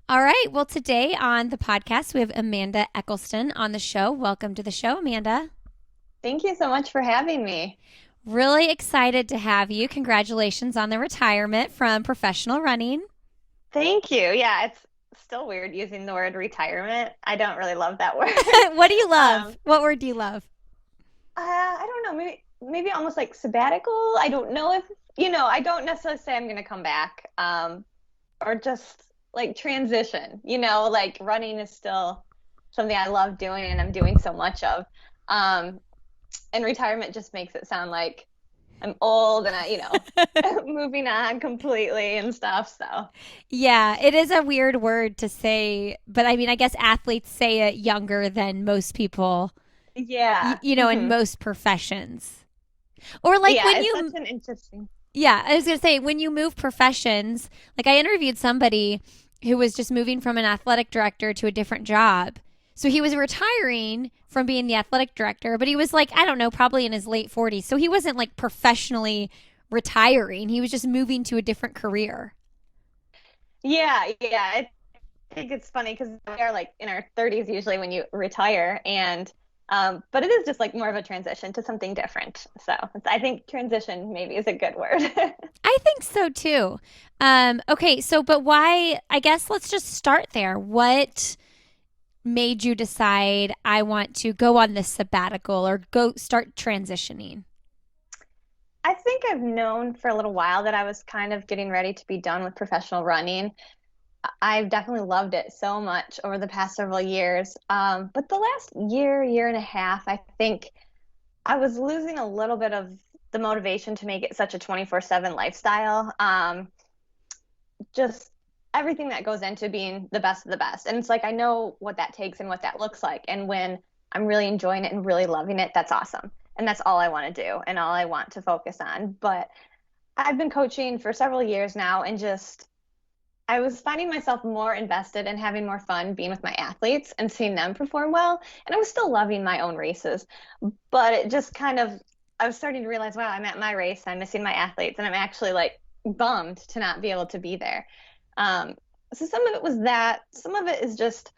All right. Well, today on the podcast, we have Amanda Eccleston on the show. Welcome to the show, Amanda. Thank you so much for having me. Really excited to have you. Congratulations on the retirement from professional running. Thank you. Yeah, it's still weird using the word retirement. I don't really love that word. What do you love? Um, What word do you love? I don't know, maybe almost like sabbatical. I don't know if, I don't necessarily say I'm going to come back. Or just like transition. Like running is still something I love doing and I'm doing so much of. Um, and retirement just makes it sound like I'm old and moving on completely and stuff. So, Yeah, it is a weird word to say, but I mean, I guess athletes say it younger than most people, yeah. in most professions. Or like Yeah, when it's such you an interesting. Yeah, I was going to say when you move professions, like I interviewed somebody who was just moving from an athletic director to a different job. So he was retiring from being the athletic director, but he was like, I don't know, probably in his late 40s. So he wasn't like professionally retiring. He was just moving to a different career. Yeah. I think it's funny because we are like in our 30s usually when you retire, and but it is just like more of a transition to something different. So I think transition maybe is a good word. I think so too. Okay, so but why? I guess let's just start there. What made you decide I want to go on this sabbatical or go start transitioning? I think I've known for a little while that I was kind of getting ready to be done with professional running. I've definitely loved it so much over the past several years. But the last year and a half, I think I was losing a little bit of the motivation to make it such a 24/7 lifestyle. Just everything that goes into being the best of the best. And it's like I know what that takes and what that looks like. And when I'm really enjoying it and really loving it, that's awesome. And that's all I want to do and all I want to focus on. But I've been coaching for several years now and just I was finding myself more invested and having more fun being with my athletes and seeing them perform well. And I was still loving my own races, but it just kind of, I was starting to realize, wow, I'm at my race, I'm missing my athletes, and I'm actually like bummed to not be able to be there. Um, so some of it was that, some of it is just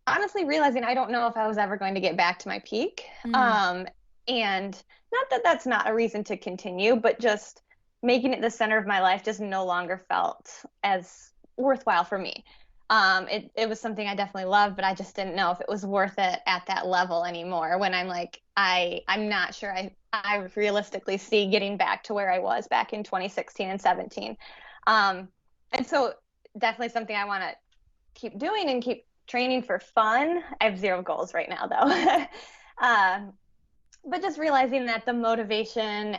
honestly realizing I don't know if I was ever going to get back to my peak. Mm. Um, and not that that's not a reason to continue, but just making it the center of my life just no longer felt as worthwhile for me. It was something I definitely loved, but I just didn't know if it was worth it at that level anymore. When I'm like, I'm not sure I realistically see getting back to where I was back in 2016 and 17. And so definitely something I want to keep doing and keep training for fun. I have zero goals right now though. um, but just realizing that the motivation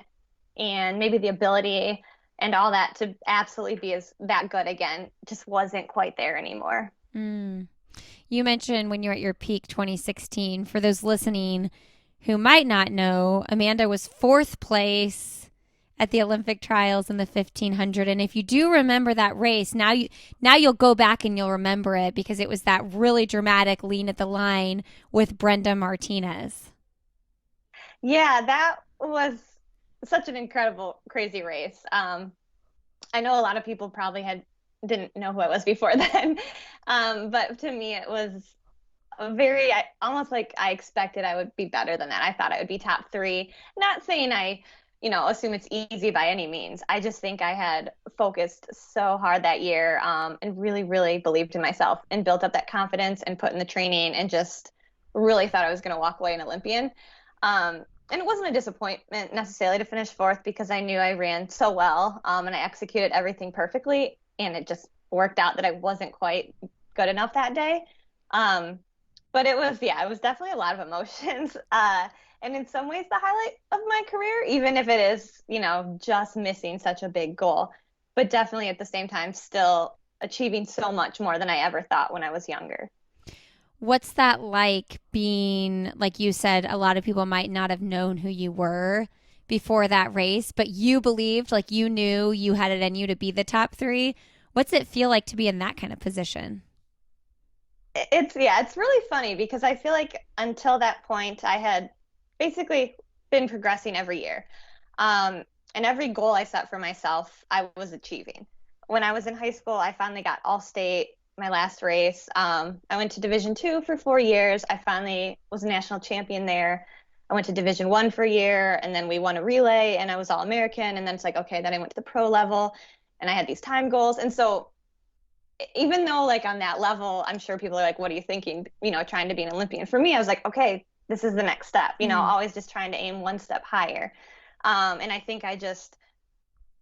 and maybe the ability and all that to absolutely be as that good again just wasn't quite there anymore. Mm. You mentioned when you were at your peak 2016. For those listening who might not know, Amanda was fourth place at the Olympic trials in the 1500. And if you do remember that race, now you'll go back and you'll remember it because it was that really dramatic lean at the line with Brenda Martinez. Yeah, that was such an incredible, crazy race. I know a lot of people probably had didn't know who I was before then, but to me it was almost like I expected I would be better than that. I thought I would be top three. Not saying I, assume it's easy by any means. I just think I had focused so hard that year, and really, really believed in myself and built up that confidence and put in the training and just really thought I was going to walk away an Olympian. And it wasn't a disappointment necessarily to finish fourth because I knew I ran so well, and I executed everything perfectly. And it just worked out that I wasn't quite good enough that day. Um, but it was definitely a lot of emotions. And in some ways, the highlight of my career, even if it is, just missing such a big goal, but definitely at the same time, still achieving so much more than I ever thought when I was younger. What's that like being, like you said, a lot of people might not have known who you were before that race, but you believed, like you knew you had it in you to be the top three. What's it feel like to be in that kind of position? Yeah, it's really funny because I feel like until that point, I had basically been progressing every year. And every goal I set for myself, I was achieving. When I was in high school, I finally got all state. my last race. I went to Division 2 for 4 years. I finally was a national champion there. I went to Division 1 for a year, and then we won a relay, and I was All-American. And then it's like, okay, then I went to the pro level, and I had these time goals. And so even though like on that level, I'm sure people are like, what are you thinking? Trying to be an Olympian. For me, I was like, okay, this is the next step. Mm. Always just trying to aim one step higher. And I think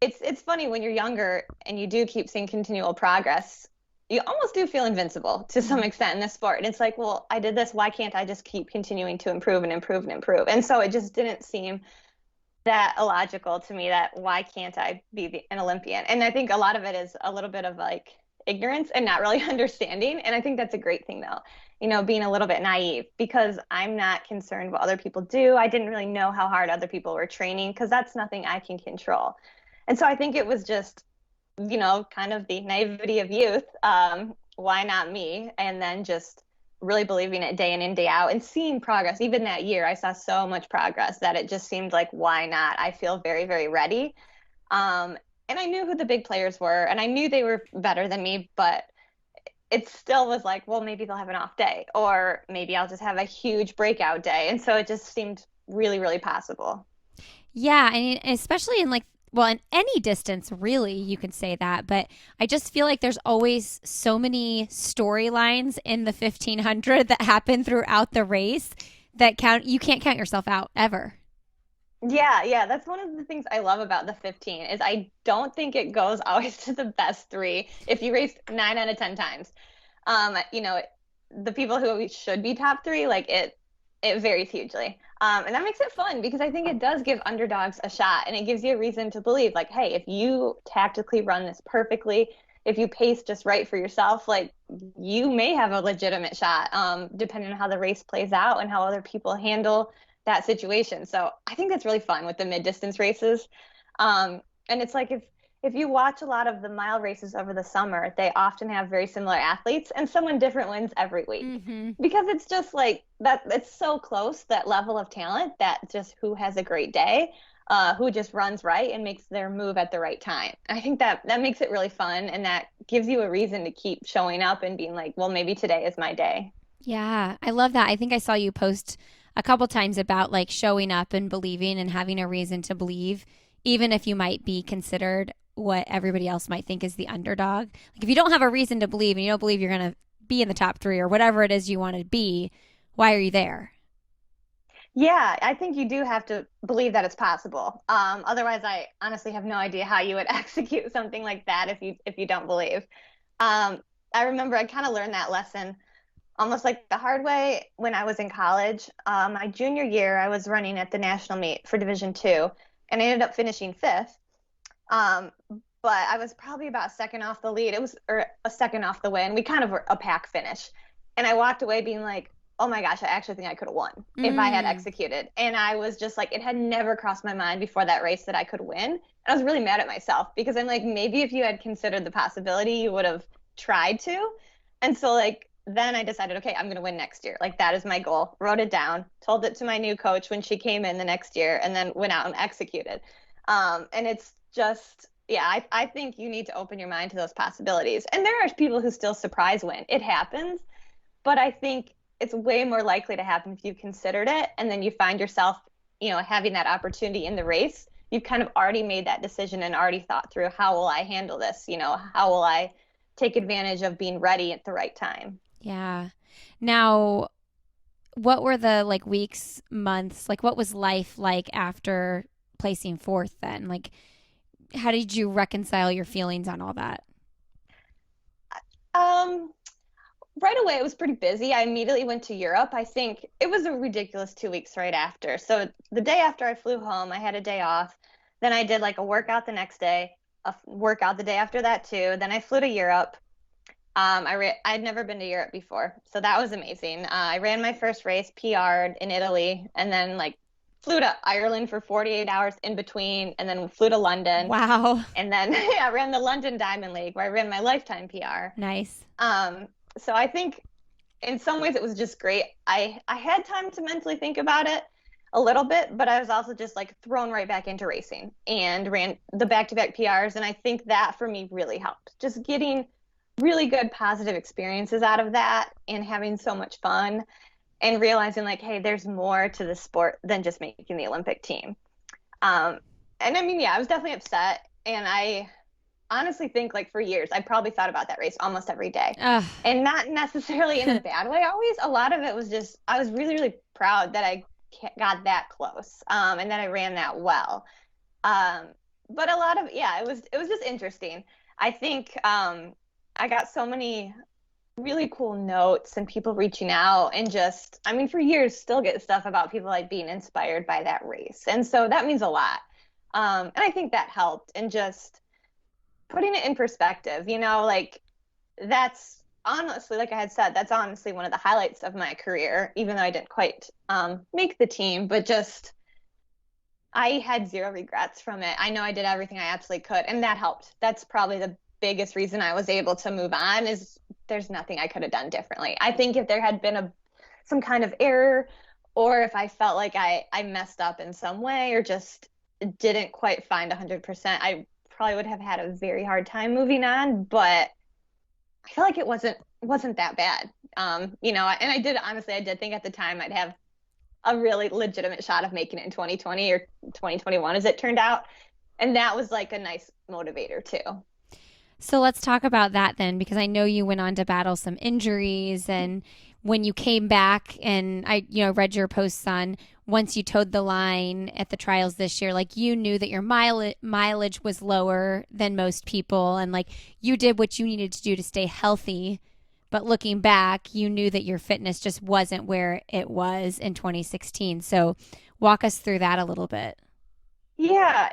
it's funny when you're younger and you do keep seeing continual progress. You almost do feel invincible to some extent in this sport. And it's like, well, I did this. Why can't I just keep continuing to improve and improve and improve? And so it just didn't seem that illogical to me that why can't I be an Olympian? And I think a lot of it is a little bit of like ignorance and not really understanding. And I think that's a great thing though, being a little bit naive because I'm not concerned what other people do. I didn't really know how hard other people were training because that's nothing I can control. And so I think it was just, kind of the naivety of youth. Why not me? And then just really believing it day in and day out and seeing progress. Even that year, I saw so much progress that it just seemed like, why not? I feel very, very ready. And I knew who the big players were, and I knew they were better than me, but it still was like, well, maybe they'll have an off day, or maybe I'll just have a huge breakout day. And so it just seemed really, really possible. Yeah, I mean, especially in like, well, in any distance, really, you can say that. But I just feel like there's always so many storylines in the 1500 that happen throughout the race that you can't count yourself out ever. Yeah, yeah, that's one of the things I love about the 15 is I don't think it goes always to the best three if you race 9 out of 10 times. Um, you know, the people who should be top three, like it varies hugely. And that makes it fun because I think it does give underdogs a shot and it gives you a reason to believe like, hey, if you tactically run this perfectly, if you pace just right for yourself, like you may have a legitimate shot, depending on how the race plays out and how other people handle that situation. So I think that's really fun with the mid distance races. And it's like if you watch a lot of the mile races over the summer, they often have very similar athletes and someone different wins every week Hmm. because it's just like that. It's so close, that level of talent, that just who has a great day, who just runs right and makes their move at the right time. I think that makes it really fun and that gives you a reason to keep showing up and being like, well, maybe today is my day. Yeah, I love that. I think I saw you post a couple times about like showing up and believing and having a reason to believe, even if you might be considered what everybody else might think is the underdog. Like if you don't have a reason to believe and you don't believe you're going to be in the top three or whatever it is you want to be, why are you there? Yeah, I think you do have to believe that it's possible. Otherwise, I honestly have no idea how you would execute something like that if you don't believe. I remember I kind of learned that lesson almost like the hard way when I was in college. My junior year, I was running at the national meet for Division 2, and I ended up finishing fifth. Um, but I was probably about second off the lead. It was or a second off the win. We kind of were a pack finish. And I walked away being like, oh my gosh, I actually think I could have won if I had Mm. executed. And I was just like, it had never crossed my mind before that race that I could win. And I was really mad at myself because I'm like, maybe if you had considered the possibility, you would have tried to. And so like then I decided, okay, I'm going to win next year. Like that is my goal. Wrote it down, told it to my new coach when she came in the next year, and then went out and executed. And it's just, yeah, I think you need to open your mind to those possibilities. And there are people who still surprise win. It happens, but I think it's way more likely to happen if you considered it and then you find yourself, having that opportunity in the race. You've kind of already made that decision and already thought through how will I handle this? How will I take advantage of being ready at the right time? Yeah. Now, what were the like weeks, months, like what was life like after placing fourth then? Like how did you reconcile your feelings on all that? Um, right away, it was pretty busy. I immediately went to Europe. I think it was a ridiculous 2 weeks right after. So the day after I flew home, I had a day off. Then I did like a workout the next day, a workout the day after that too. Then I flew to Europe. I'd never been to Europe before, so that was amazing. I ran my first race, PR'd in Italy, and then like flew to Ireland for 48 hours in between, and then flew to London, Wow. and then yeah, I ran the London Diamond League where I ran my lifetime PR. Nice. So I think in some ways it was just great. I had time to mentally think about it a little bit, but I was also just like thrown right back into racing and ran the back-to-back PRs, and I think that for me really helped. Just getting really good positive experiences out of that and having so much fun and realizing like, hey, there's more to the sport than just making the Olympic team. Um, and I mean, yeah, I was definitely upset. And I honestly think like for years, I probably thought about that race almost every day. Ugh. And not necessarily in a bad way always. A lot of it was just, I was really, really proud that I got that close and that I ran that well. Um, but a lot of, yeah, it was just interesting. I think I got so many really cool notes and people reaching out and just, I mean, for years, still get stuff about people like being inspired by that race. And so that means a lot. And I think that helped and just putting it in perspective, like that's honestly, like I had said, that's honestly one of the highlights of my career, even though I didn't quite make the team, but just I had zero regrets from it. I know I did everything I absolutely could, and that helped. That's probably the biggest reason I was able to move on is there's nothing I could have done differently. I think if there had been some kind of error or if I felt like I messed up in some way or just didn't quite find 100%, I probably would have had a very hard time moving on, but I feel like it wasn't that bad. And I did think at the time I'd have a really legitimate shot of making it in 2020 or 2021 as it turned out. And that was like a nice motivator too. So let's talk about that then, because I know you went on to battle some injuries, and when you came back, and I, read your posts on once you towed the line at the trials this year, like you knew that your mileage was lower than most people, and like you did what you needed to do to stay healthy. But looking back, you knew that your fitness just wasn't where it was in 2016. So walk us through that a little bit. Yeah,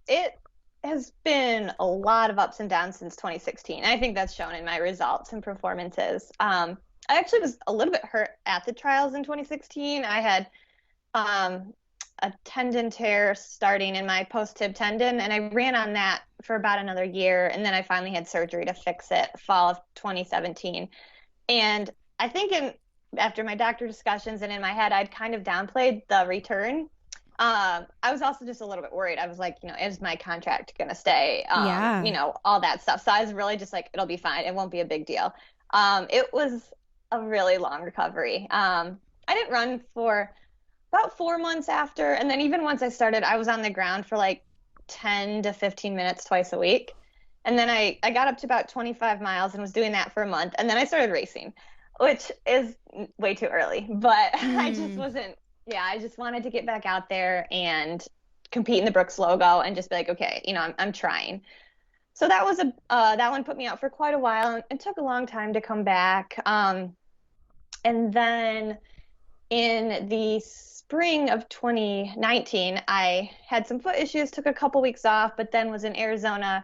it has been a lot of ups and downs since 2016. I think that's shown in my results and performances. I actually was a little bit hurt at the trials in 2016. I had a tendon tear starting in my post-tib tendon, and I ran on that for about another year, and then I finally had surgery to fix it fall of 2017. And I think after my doctor discussions and in my head, I'd kind of downplayed the return. I was also just a little bit worried. I was like, is my contract going to stay? Yeah. All that stuff. So I was really just like, it'll be fine. It won't be a big deal. It was a really long recovery. I didn't run for about 4 months after. And then even once I started, I was on the ground for like 10 to 15 minutes twice a week. And then I got up to about 25 miles and was doing that for a month. And then I started racing, which is way too early. But I just wasn't, yeah, I just wanted to get back out there and compete in the Brooks logo and just be like, okay, I'm trying. So that was that one put me out for quite a while. It took a long time to come back. And then in the spring of 2019, I had some foot issues, took a couple weeks off, but then was in Arizona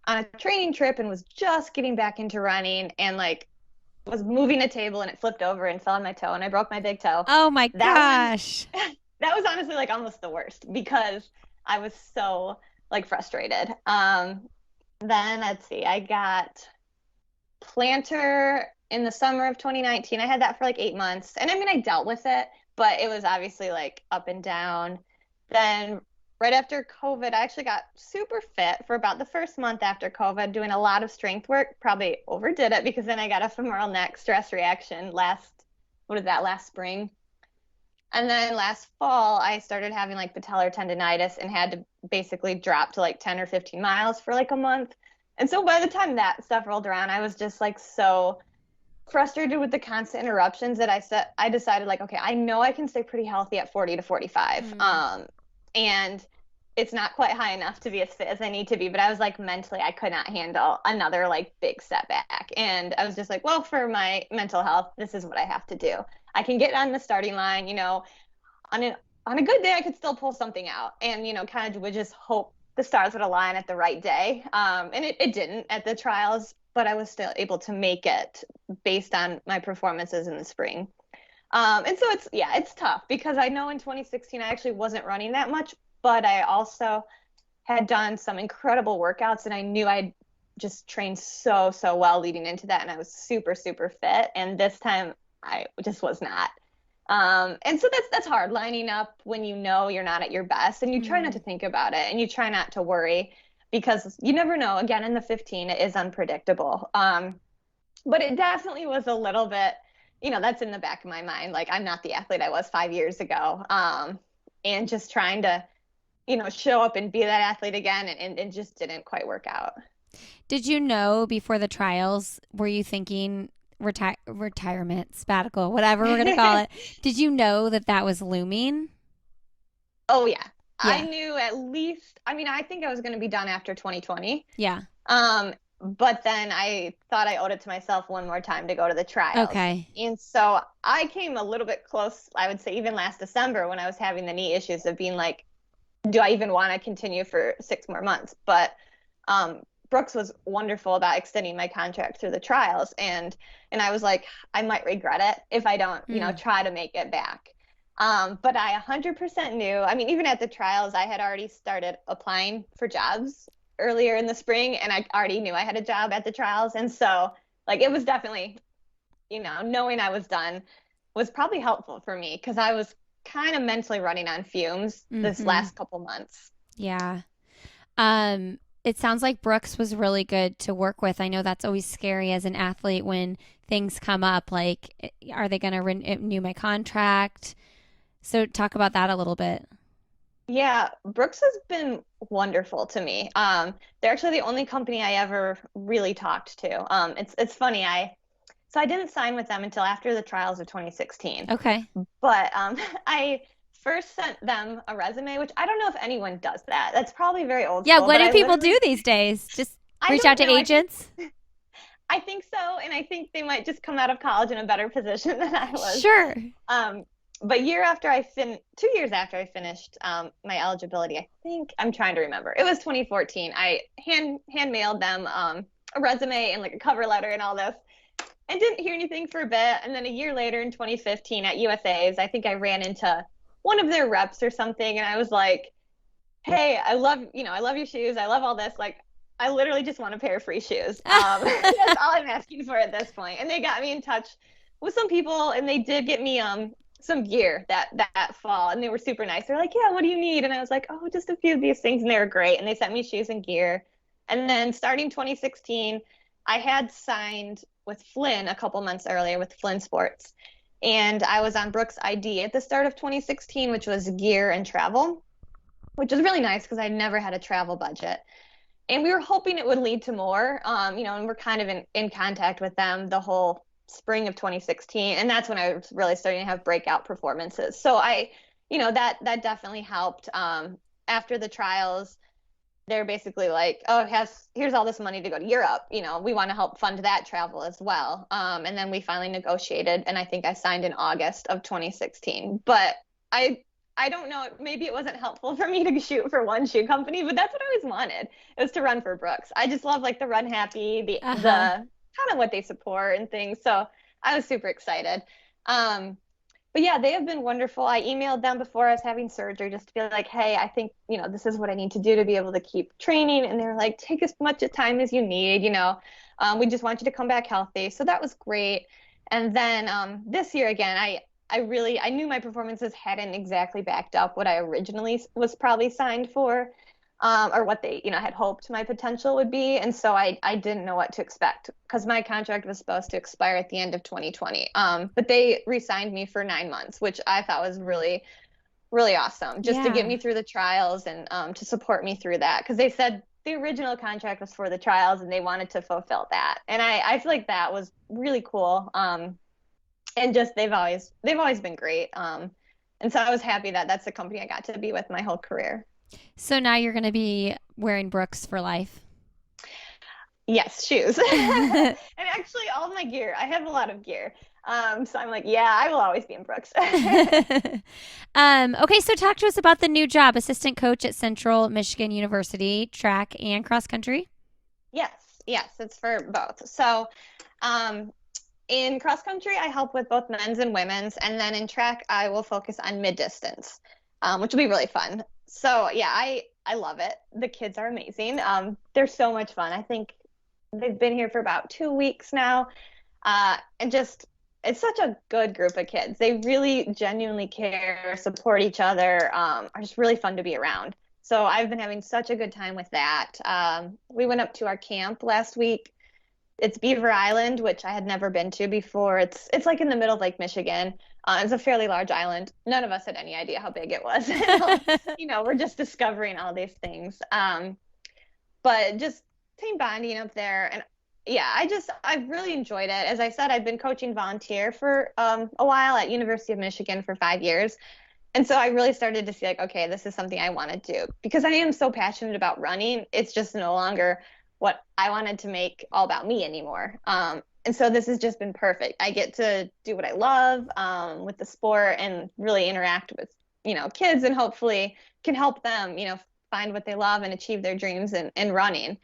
on a training trip and was just getting back into running and like was moving a table and it flipped over and fell on my toe and I broke my big toe. Oh my That gosh. that was honestly like almost the worst because I was so like frustrated. Then let's see, I got plantar in the summer of 2019. I had that for like 8 months. And I mean, I dealt with it, but it was obviously like up and down. Then right after COVID, I actually got super fit for about the first month after COVID, doing a lot of strength work. Probably overdid it because then I got a femoral neck stress reaction last spring. And then last fall, I started having like patellar tendonitis and had to basically drop to like 10 or 15 miles for like a month. And so by the time that stuff rolled around, I was just like so frustrated with the constant interruptions that I decided like, okay, I know I can stay pretty healthy at 40 to 45. And it's not quite high enough to be as fit as I need to be, but I was like mentally I could not handle another like big setback. And I was just like, well, for my mental health, this is what I have to do. I can get on the starting line, on a good day I could still pull something out and, kind of would just hope the stars would align at the right day. And it didn't at the trials, but I was still able to make it based on my performances in the spring. And so it's tough because I know in 2016 I actually wasn't running that much, but I also had done some incredible workouts and I knew I'd just trained so well leading into that. And I was super, super fit. And this time I just was not. And so that's hard lining up when you're not at your best and you try not to think about it and you try not to worry. because you never know. Again, in the 15, it is unpredictable. But it definitely was a little bit, that's in the back of my mind. Like, I'm not the athlete I was 5 years ago. And just trying to, show up and be that athlete again, and just didn't quite work out. Did you know before the trials, were you thinking retirement, sabbatical, whatever we're going to call it? Did you know that that was looming? Oh, yeah. I Yeah. knew at least, I mean, I think I was going to be done after 2020. Yeah. But then I thought I owed it to myself one more time to go to the trials. Okay. And so I came a little bit close, I would say, even last December when I was having the knee issues of being like, do I even want to continue for 6 more months? But Brooks was wonderful about extending my contract through the trials. And I was like, I might regret it if I don't, try to make it back. But I 100% knew. I mean, even at the trials, I had already started applying for jobs earlier in the spring, and I already knew I had a job at the trials. And so, like, it was definitely, knowing I was done was probably helpful for me because I was kind of mentally running on fumes this last couple months. Yeah. It sounds like Brooks was really good to work with. I know that's always scary as an athlete when things come up, like, are they going to renew my contract? So talk about that a little bit. Yeah, Brooks has been wonderful to me. They're actually the only company I ever really talked to. It's funny. I didn't sign with them until after the trials of 2016. Okay. But I first sent them a resume, which I don't know if anyone does that. That's probably very old Yeah, school. what But do I people literally, do these days? Just I reach out don't to know. agents? I think so, and I think they might just come out of college in a better position than I was. Sure. Um, but 2 years after I finished my eligibility, I think I'm trying to remember. It was 2014. I hand mailed them a resume and like a cover letter and all this, and didn't hear anything for a bit. And then a year later, in 2015, at USA's, I think I ran into one of their reps or something, and I was like, "Hey, I love your shoes. I love all this. Like, I literally just want a pair of free shoes. That's all I'm asking for at this point." And they got me in touch with some people, and they did get me some gear that fall, and they were super nice. They're like, "Yeah, what do you need?" And I was like, "Oh, just a few of these things," and they were great. And they sent me shoes and gear. And then starting 2016, I had signed with Flynn a couple months earlier with Flynn Sports, and I was on Brooks ID at the start of 2016, which was gear and travel, which was really nice because I'd never had a travel budget. And we were hoping it would lead to more, and we're kind of in contact with them the whole spring of 2016. And that's when I was really starting to have breakout performances. So that definitely helped. After the trials, they're basically like, oh, here's all this money to go to Europe. We want to help fund that travel as well. And then we finally negotiated, and I think I signed in August of 2016. But I don't know, maybe it wasn't helpful for me to shoot for one shoe company, but that's what I always wanted. It was to run for Brooks. I just love like the Run Happy, the Uh-huh. kind of what they support and things. So I was super excited. But yeah, they have been wonderful. I emailed them before I was having surgery just to be like, hey, I think, this is what I need to do to be able to keep training. And they're like, take as much time as you need, we just want you to come back healthy. So that was great. And then this year again, I knew my performances hadn't exactly backed up what I originally was probably signed for, or what they, had hoped my potential would be. And so I didn't know what to expect because my contract was supposed to expire at the end of 2020. But they re-signed me for 9 months, which I thought was really, really awesome, just to get Yeah. me through the trials and to support me through that. Because they said the original contract was for the trials and they wanted to fulfill that. And I feel like that was really cool. And just they've always been great. And so I was happy that that's the company I got to be with my whole career. So now you're going to be wearing Brooks for life. Yes, shoes. And actually all of my gear. I have a lot of gear. So I'm like, yeah, I will always be in Brooks. Okay, so talk to us about the new job, assistant coach at Central Michigan University, track and cross country. Yes, yes, it's for both. So in cross country, I help with both men's and women's, and then in track, I will focus on mid distance, which will be really fun. So yeah, I love it. The kids are amazing. They're so much fun. I think they've been here for about 2 weeks now, and just it's such a good group of kids. They really genuinely care, support each other, are just really fun to be around. So I've been having such a good time with that. We went up to our camp last week. It's Beaver Island, which I had never been to before. It's like in the middle of Lake Michigan. It's a fairly large island. None of us had any idea how big it was. We're just discovering all these things. But just team bonding up there, and yeah, I've really enjoyed it. As I said, I've been coaching volunteer for a while at University of Michigan for 5 years. And so I really started to see like, okay, this is something I want to do because I am so passionate about running. It's just no longer what I wanted to make all about me anymore. And so this has just been perfect. I get to do what I love with the sport and really interact with, kids and hopefully can help them, find what they love and achieve their dreams in running.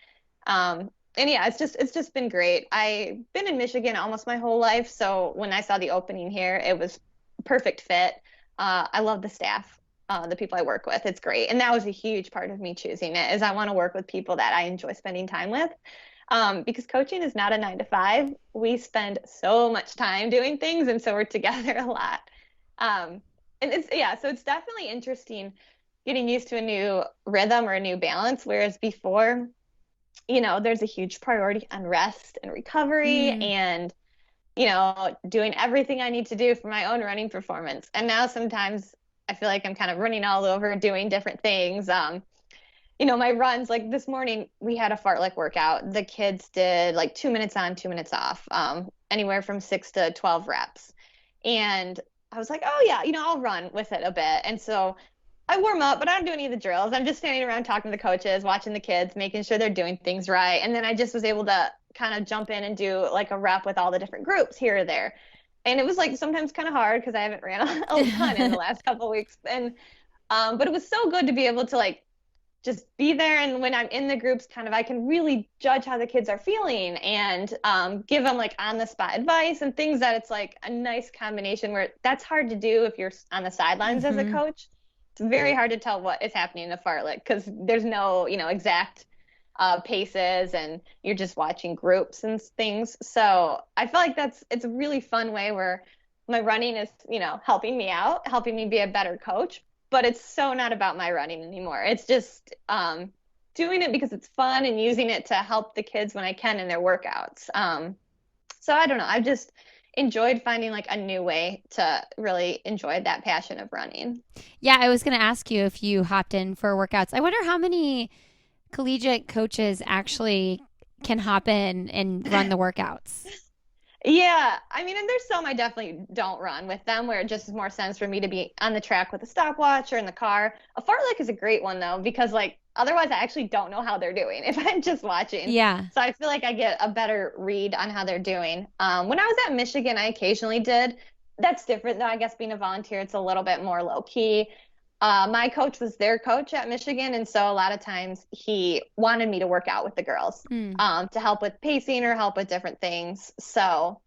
And yeah, it's just been great. I've been in Michigan almost my whole life. So when I saw the opening here, it was a perfect fit. I love the staff, the people I work with. It's great. And that was a huge part of me choosing it is I want to work with people that I enjoy spending time with. Because coaching is not a 9 to 5. We spend so much time doing things. And so we're together a lot. So it's definitely interesting getting used to a new rhythm or a new balance. Whereas before, there's a huge priority on rest and recovery and doing everything I need to do for my own running performance. And now sometimes I feel like I'm kind of running all over doing different things. My runs, like this morning, we had a fartlek workout. The kids did like 2 minutes on, 2 minutes off, anywhere from 6 to 12 reps. And I was like, oh yeah, I'll run with it a bit. And so I warm up, but I don't do any of the drills. I'm just standing around talking to the coaches, watching the kids, making sure they're doing things right. And then I just was able to kind of jump in and do like a rep with all the different groups here or there. And it was like sometimes kind of hard because I haven't ran a ton in the last couple of weeks. And but it was so good to be able to like just be there. And when I'm in the groups, kind of I can really judge how the kids are feeling and give them like on the spot advice and things that it's like a nice combination where that's hard to do if you're on the sidelines as a coach. It's very hard to tell what is happening in the fartlek because there's no, exact paces and you're just watching groups and things. So I feel like it's a really fun way where my running is, helping me out, helping me be a better coach, but it's so not about my running anymore. It's just doing it because it's fun and using it to help the kids when I can in their workouts. So I don't know. I've just enjoyed finding like a new way to really enjoy that passion of running. Yeah, I was going to ask you if you hopped in for workouts. I wonder how many collegiate coaches actually can hop in and run the workouts. Yeah, I mean, and there's some I definitely don't run with them where it just is more sense for me to be on the track with a stopwatch or in the car. A fartlek is a great one though, because like otherwise I actually don't know how they're doing if I'm just watching. Yeah. So I feel like I get a better read on how they're doing. When I was at Michigan, I occasionally did. That's different though. I guess being a volunteer, it's a little bit more low key. My coach was their coach at Michigan, and so a lot of times he wanted me to work out with the girls to help with pacing or help with different things. So,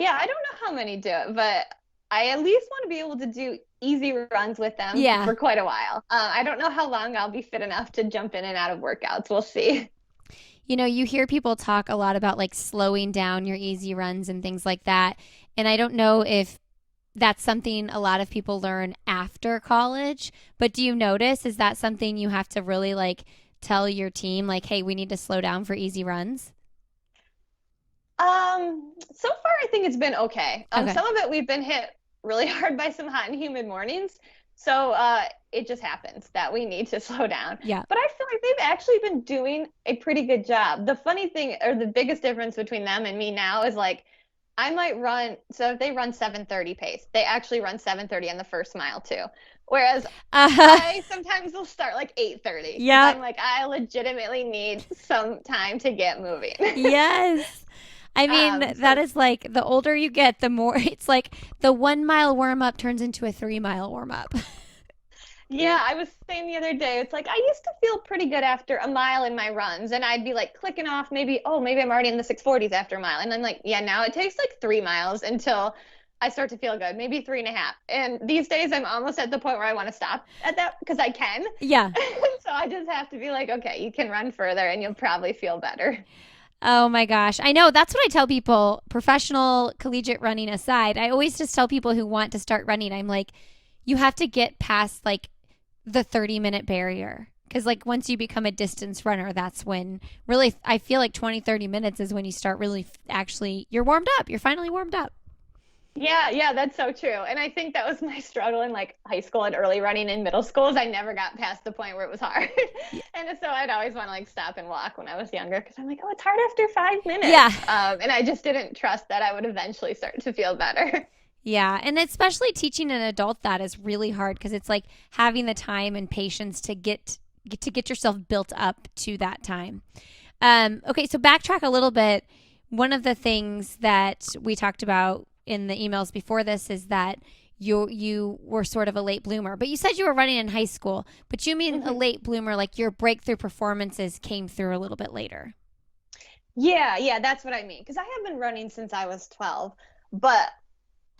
yeah, I don't know how many do it, but I at least want to be able to do easy runs with them for quite a while. I don't know how long I'll be fit enough to jump in and out of workouts. We'll see. You hear people talk a lot about like slowing down your easy runs and things like that. And I don't know if that's something a lot of people learn after college, but do you notice, is that something you have to really like tell your team like, hey, we need to slow down for easy runs? So far I think it's been okay. Some of it we've been hit really hard by some hot and humid mornings. So it just happens that we need to slow down. Yeah. But I feel like they've actually been doing a pretty good job. The funny thing or the biggest difference between them and me now is like I might run, so if they run 7:30 pace, they actually run 7:30 on the first mile too. Whereas I sometimes will start like 8:30. Yeah. I'm like, I legitimately need some time to get moving. Yes. I mean, that is like the older you get, the more it's like the 1 mile warm up turns into a 3 mile warm up. Yeah, I was saying the other day, it's like I used to feel pretty good after a mile in my runs, and I'd be like clicking off maybe I'm already in the 640s after a mile. And I'm like, yeah, now it takes like 3 miles until I start to feel good, maybe 3.5. And these days I'm almost at the point where I want to stop at that because I can. Yeah. So I just have to be like, okay, you can run further and you'll probably feel better. Oh my gosh. I know. That's what I tell people, professional collegiate running aside. I always just tell people who want to start running, I'm like, you have to get past like the 30-minute barrier. Because, like, once you become a distance runner, that's when really, I feel like 20, 30 minutes is when you start really actually, you're warmed up. You're finally warmed up. Yeah, yeah, that's so true. And I think that was my struggle in like high school and early running in middle school is I never got past the point where it was hard. Yeah. And so I'd always want to like stop and walk when I was younger because I'm like, oh, it's hard after 5 minutes. Yeah. And I just didn't trust that I would eventually start to feel better. Yeah. And especially teaching an adult that is really hard because it's like having the time and patience to get yourself built up to that time. Okay, so backtrack a little bit. One of the things that we talked about in the emails before this is that you were sort of a late bloomer, but you said you were running in high school. But you mean a Mhm. late bloomer, like your breakthrough performances came through a little bit later. Yeah, yeah, that's what I mean. Because I have been running since I was 12, but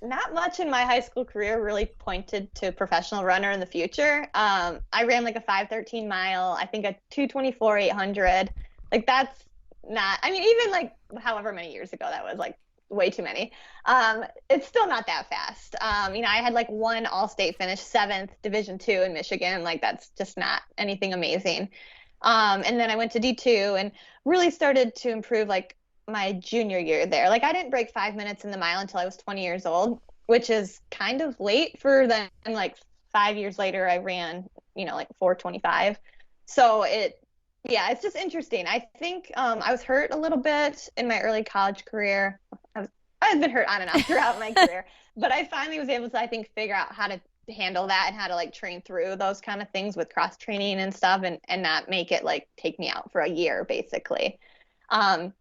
not much in my high school career really pointed to professional runner in the future. I ran like a 5:13 mile, I think a 2:24 800. Like that's not, I mean, even like however many years ago that was like way too many. It's still not that fast. I had like one all-state finish, seventh Division two in Michigan. Like that's just not anything amazing. And then I went to D2 and really started to improve like my junior year there. Like I didn't break 5 minutes in the mile until I was 20 years old, which is kind of late for then like 5 years later I ran, like 4:25. So yeah, it's just interesting. I think I was hurt a little bit in my early college career. I've been hurt on and off throughout my career, but I finally was able to, I think, figure out how to handle that and how to like train through those kind of things with cross training and stuff and not make it like take me out for a year basically. Um,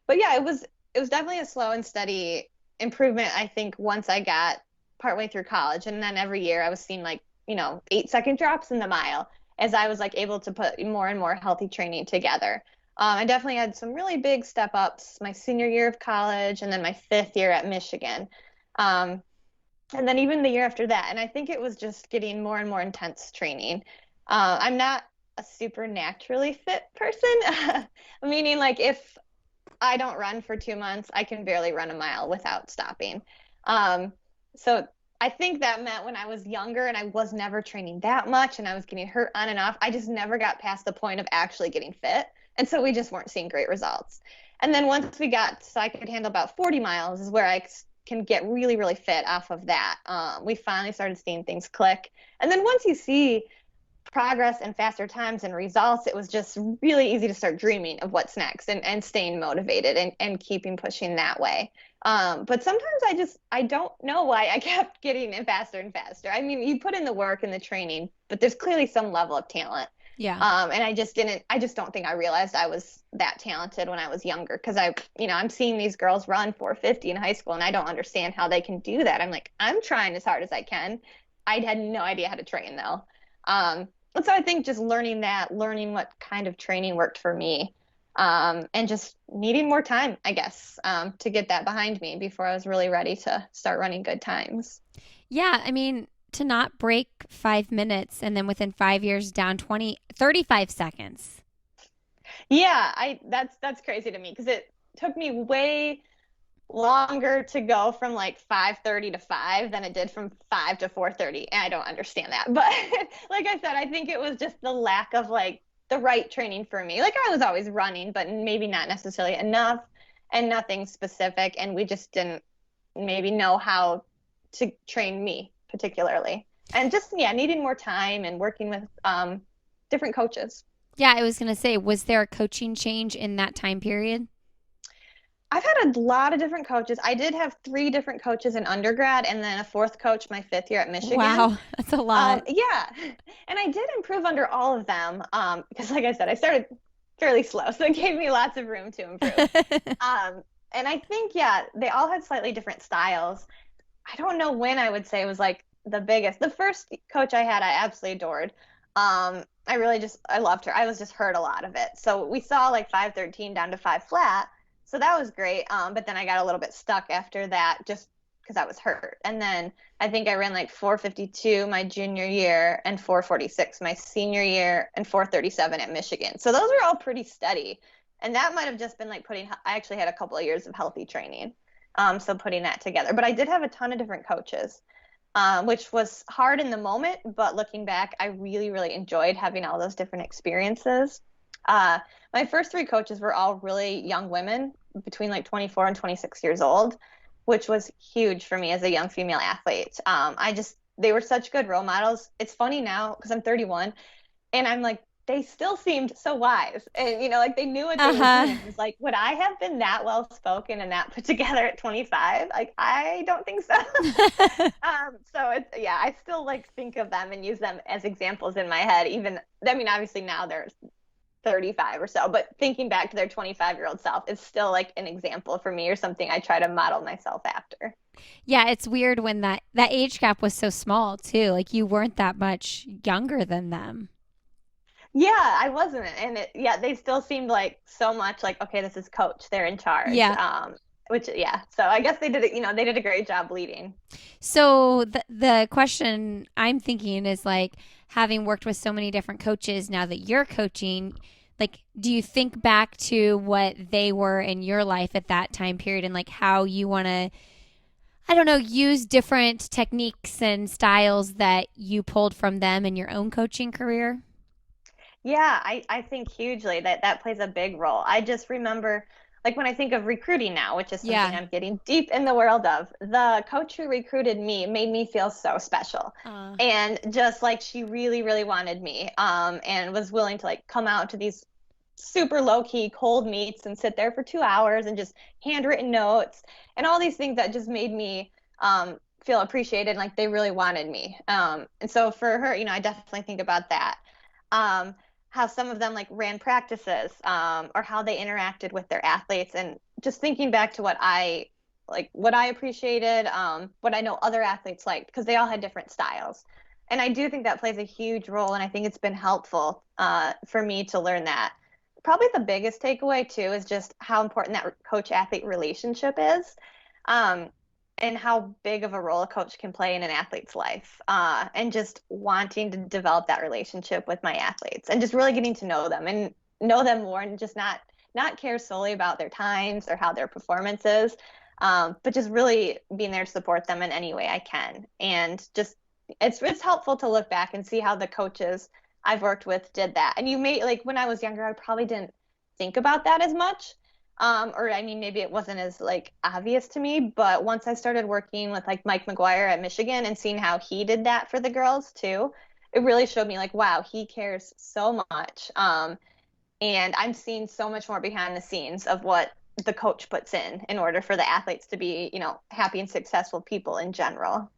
but yeah, it was definitely a slow and steady improvement, I think, once I got partway through college. And then every year I was seeing like, 8-second drops in the mile as I was like able to put more and more healthy training together. I definitely had some really big step ups my senior year of college and then my fifth year at Michigan. Um, and then even the year after that. And I think it was just getting more and more intense training. I'm not a super naturally fit person, meaning like if I don't run for 2 months, I can barely run a mile without stopping. Um, so I think that meant when I was younger and I was never training that much and I was getting hurt on and off, I just never got past the point of actually getting fit. And so we just weren't seeing great results. And then once we got so I could handle about 40 miles is where I can get really, really fit off of that. We finally started seeing things click. And then once you see progress and faster times and results, it was just really easy to start dreaming of what's next and staying motivated and keeping pushing that way. But sometimes I don't know why I kept getting it faster and faster. I mean, you put in the work and the training, but there's clearly some level of talent. Yeah. And I just don't think I realized I was that talented when I was younger because I'm seeing these girls run 4:50 in high school and I don't understand how they can do that. I'm like, I'm trying as hard as I can. I had no idea how to train though. And so I think just learning what kind of training worked for me, and just needing more time, I guess, to get that behind me before I was really ready to start running good times. Yeah. I mean, to not break 5 minutes and then within 5 years down 35 seconds. Yeah, that's crazy to me because it took me way longer to go from like 5:30 to 5 than it did from 5 to 4:30. And I don't understand that. But like I said, I think it was just the lack of like the right training for me. Like I was always running, but maybe not necessarily enough and nothing specific. And we just didn't maybe know how to train me particularly. And just, yeah, needing more time and working with different coaches. Yeah, I was going to say, was there a coaching change in that time period? I've had a lot of different coaches. I did have three different coaches in undergrad and then a fourth coach my fifth year at Michigan. Wow, that's a lot. Yeah, and I did improve under all of them because, like I said, I started fairly slow, so it gave me lots of room to improve. And I think, yeah, they all had slightly different styles. I don't know when I would say it was like the biggest. The first coach I had, I absolutely adored. I loved her. I was just hurt a lot of it. So we saw like 5:13 down to 5 flat. So that was great. But then I got a little bit stuck after that just because I was hurt. And then I think I ran like 4:52 my junior year and 4:46 my senior year and 4:37 at Michigan. So those were all pretty steady. And that might have just been like I actually had a couple of years of healthy training. So putting that together. But I did have a ton of different coaches. which was hard in the moment, but looking back, I really, really enjoyed having all those different experiences. Uh, my first three coaches were all really young women between like 24 and 26 years old, which was huge for me as a young female athlete. They were such good role models. It's funny now because I'm 31 and I'm like, they still seemed so wise and, like they knew what they were Uh-huh. doing. It was like, would I have been that well spoken and that put together at 25? Like, I don't think so. So yeah, I still like think of them and use them as examples in my head. Even, I mean, obviously now they're 35 or so, but thinking back to their 25-year-old self is still like an example for me or something I try to model myself after. Yeah, it's weird when that age gap was so small too. Like you weren't that much younger than them. Yeah, I wasn't. And yeah, they still seemed like so much like, okay, this is coach, they're in charge. Yeah. Which, yeah. So I guess they did it, they did a great job leading. So the question I'm thinking is like having worked with so many different coaches now that you're coaching, like do you think back to what they were in your life at that time period and like how you want to I don't know, use different techniques and styles that you pulled from them in your own coaching career? Yeah, I think hugely that plays a big role. I just remember, like when I think of recruiting now, which is something Yeah. I'm getting deep in the world of, the coach who recruited me made me feel so special. Uh, And just like she really, really wanted me, and was willing to like come out to these super low key cold meets and sit there for 2 hours and just handwritten notes and all these things that just made me feel appreciated, like they really wanted me. And so for her, I definitely think about that. Um, how some of them like ran practices, or how they interacted with their athletes, and just thinking back to what I appreciated, what I know other athletes liked, because they all had different styles. And I do think that plays a huge role, and I think it's been helpful for me to learn that. Probably the biggest takeaway too is just how important that coach athlete relationship is. Um, and how big of a role a coach can play in an athlete's life, and just wanting to develop that relationship with my athletes and just really getting to know them and know them more, and just not care solely about their times or how their performance is, but just really being there to support them in any way I can. And just it's helpful to look back and see how the coaches I've worked with did that. And you may, like, when I was younger, I probably didn't think about that as much, or I mean, maybe it wasn't as like obvious to me, but once I started working with like Mike McGuire at Michigan and seeing how he did that for the girls too, it really showed me like, wow, he cares so much. And I'm seeing so much more behind the scenes of what the coach puts in order for the athletes to be, happy and successful people in general.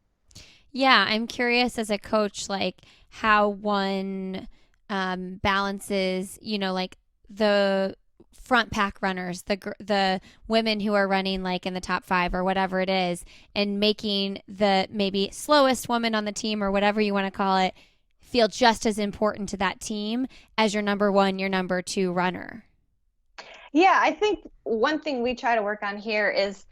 yeah, I'm curious as a coach, like how one balances, like the front pack runners, the women who are running like in the top 5 or whatever it is, and making the maybe slowest woman on the team or whatever you want to call it feel just as important to that team as your number 1, your number 2 runner. Yeah, I think one thing we try to work on here is,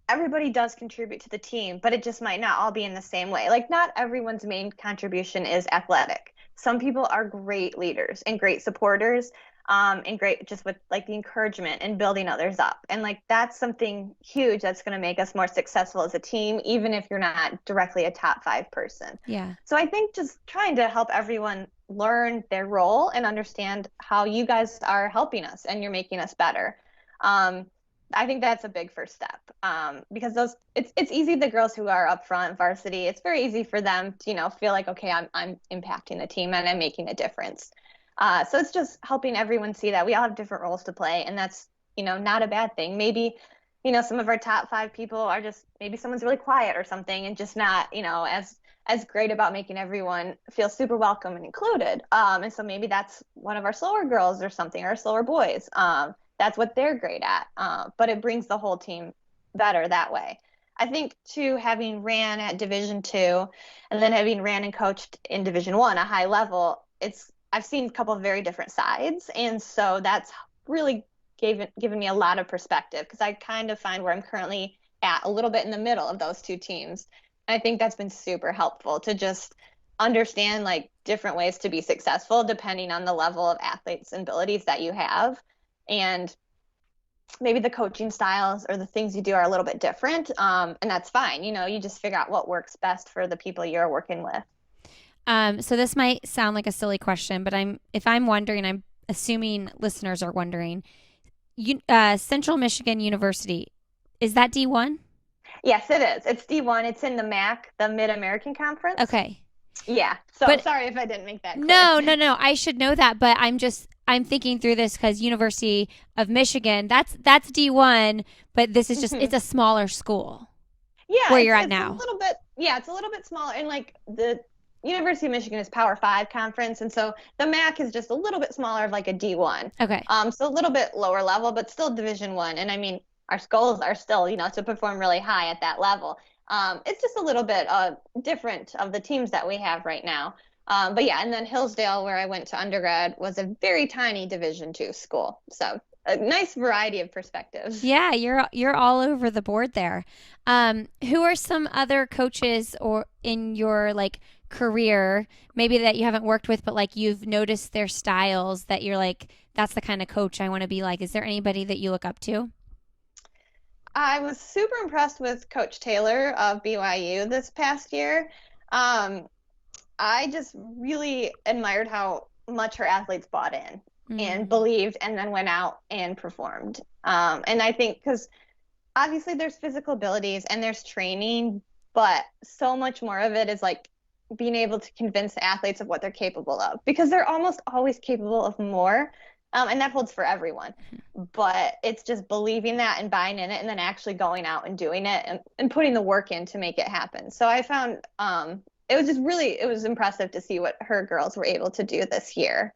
everybody does contribute to the team, but it just might not all be in the same way. Like, not everyone's main contribution is athletic. Some people are great leaders and great supporters, and great just with like the encouragement and building others up. And like, that's something huge that's going to make us more successful as a team, even if you're not directly a top 5 person. Yeah. So I think just trying to help everyone learn their role and understand how you guys are helping us and you're making us better. Um, I think that's a big first step, because it's easy, the girls who are up front varsity, it's very easy for them to feel like, okay, I'm impacting the team and I'm making a difference. So it's just helping everyone see that we all have different roles to play, and that's not a bad thing. Maybe some of our top 5 people are just, maybe someone's really quiet or something and just not as great about making everyone feel super welcome and included. And so maybe that's one of our slower girls or something, or slower boys. That's what they're great at. But it brings the whole team better that way. I think too, having ran at Division 2 and then having ran and coached in Division 1, a high level, I've seen a couple of very different sides. And so that's really given me a lot of perspective, because I kind of find where I'm currently at a little bit in the middle of those two teams. And I think that's been super helpful to just understand like different ways to be successful depending on the level of athletes and abilities that you have. And maybe the coaching styles or the things you do are a little bit different. And that's fine. You just figure out what works best for the people you're working with. So this might sound like a silly question, but if I'm wondering, I'm assuming listeners are wondering. Central Michigan University, is that D1? Yes, it is. It's D1. It's in the MAC, the Mid-American Conference. Okay. Yeah. So But sorry if I didn't make that clear. no. I should know that, but I'm thinking through this because University of Michigan, that's D1, but this is just it's a smaller school. Yeah, Where you're at it's now. a little bit, yeah, it's a little bit smaller. And like the University of Michigan is Power 5 conference, and so the MAC is just a little bit smaller, like a D1. Okay. So a little bit lower level, but still Division 1. And I mean, our goals are still, to perform really high at that level. It's just a little bit different of the teams that we have right now. But yeah, and then Hillsdale, where I went to undergrad, was a very tiny Division 2 school. So a nice variety of perspectives. Yeah, you're all over the board there. Who are some other coaches or in your like career, maybe that you haven't worked with, but like you've noticed their styles that you're like, that's the kind of coach I want to be like? Is there anybody that you look up to? I was super impressed with Coach Taylor of BYU this past year. Um, I just really admired how much her athletes bought in and believed and then went out and performed. And I think because obviously there's physical abilities and there's training, but so much more of it is like being able to convince the athletes of what they're capable of because they're almost always capable of more. And that holds for everyone. But it's just believing that and buying in it and then actually going out and doing it and putting the work in to make it happen. So I found it was impressive to see what her girls were able to do this year.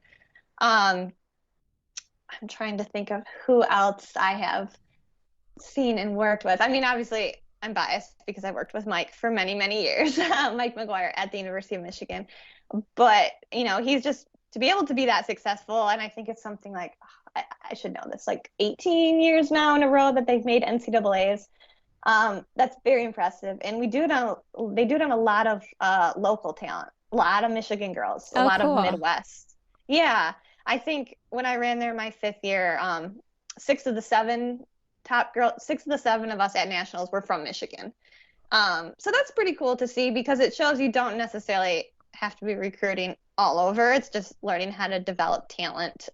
I'm trying to think of who else I have seen and worked with. I mean, obviously, I'm biased because I worked with Mike for many, many years, Mike McGuire at the University of Michigan. But, he's just to be able to be that successful. And I think it's something like, I should know this, like 18 years now in a row that they've made NCAAs. That's very impressive. And they do it on a lot of local talent, a lot of Michigan girls, a lot of Midwest. Yeah. I think when I ran there my 5th year, 6 of the 7 of us at nationals were from Michigan. So that's pretty cool to see because it shows you don't necessarily have to be recruiting all over. It's just learning how to develop talent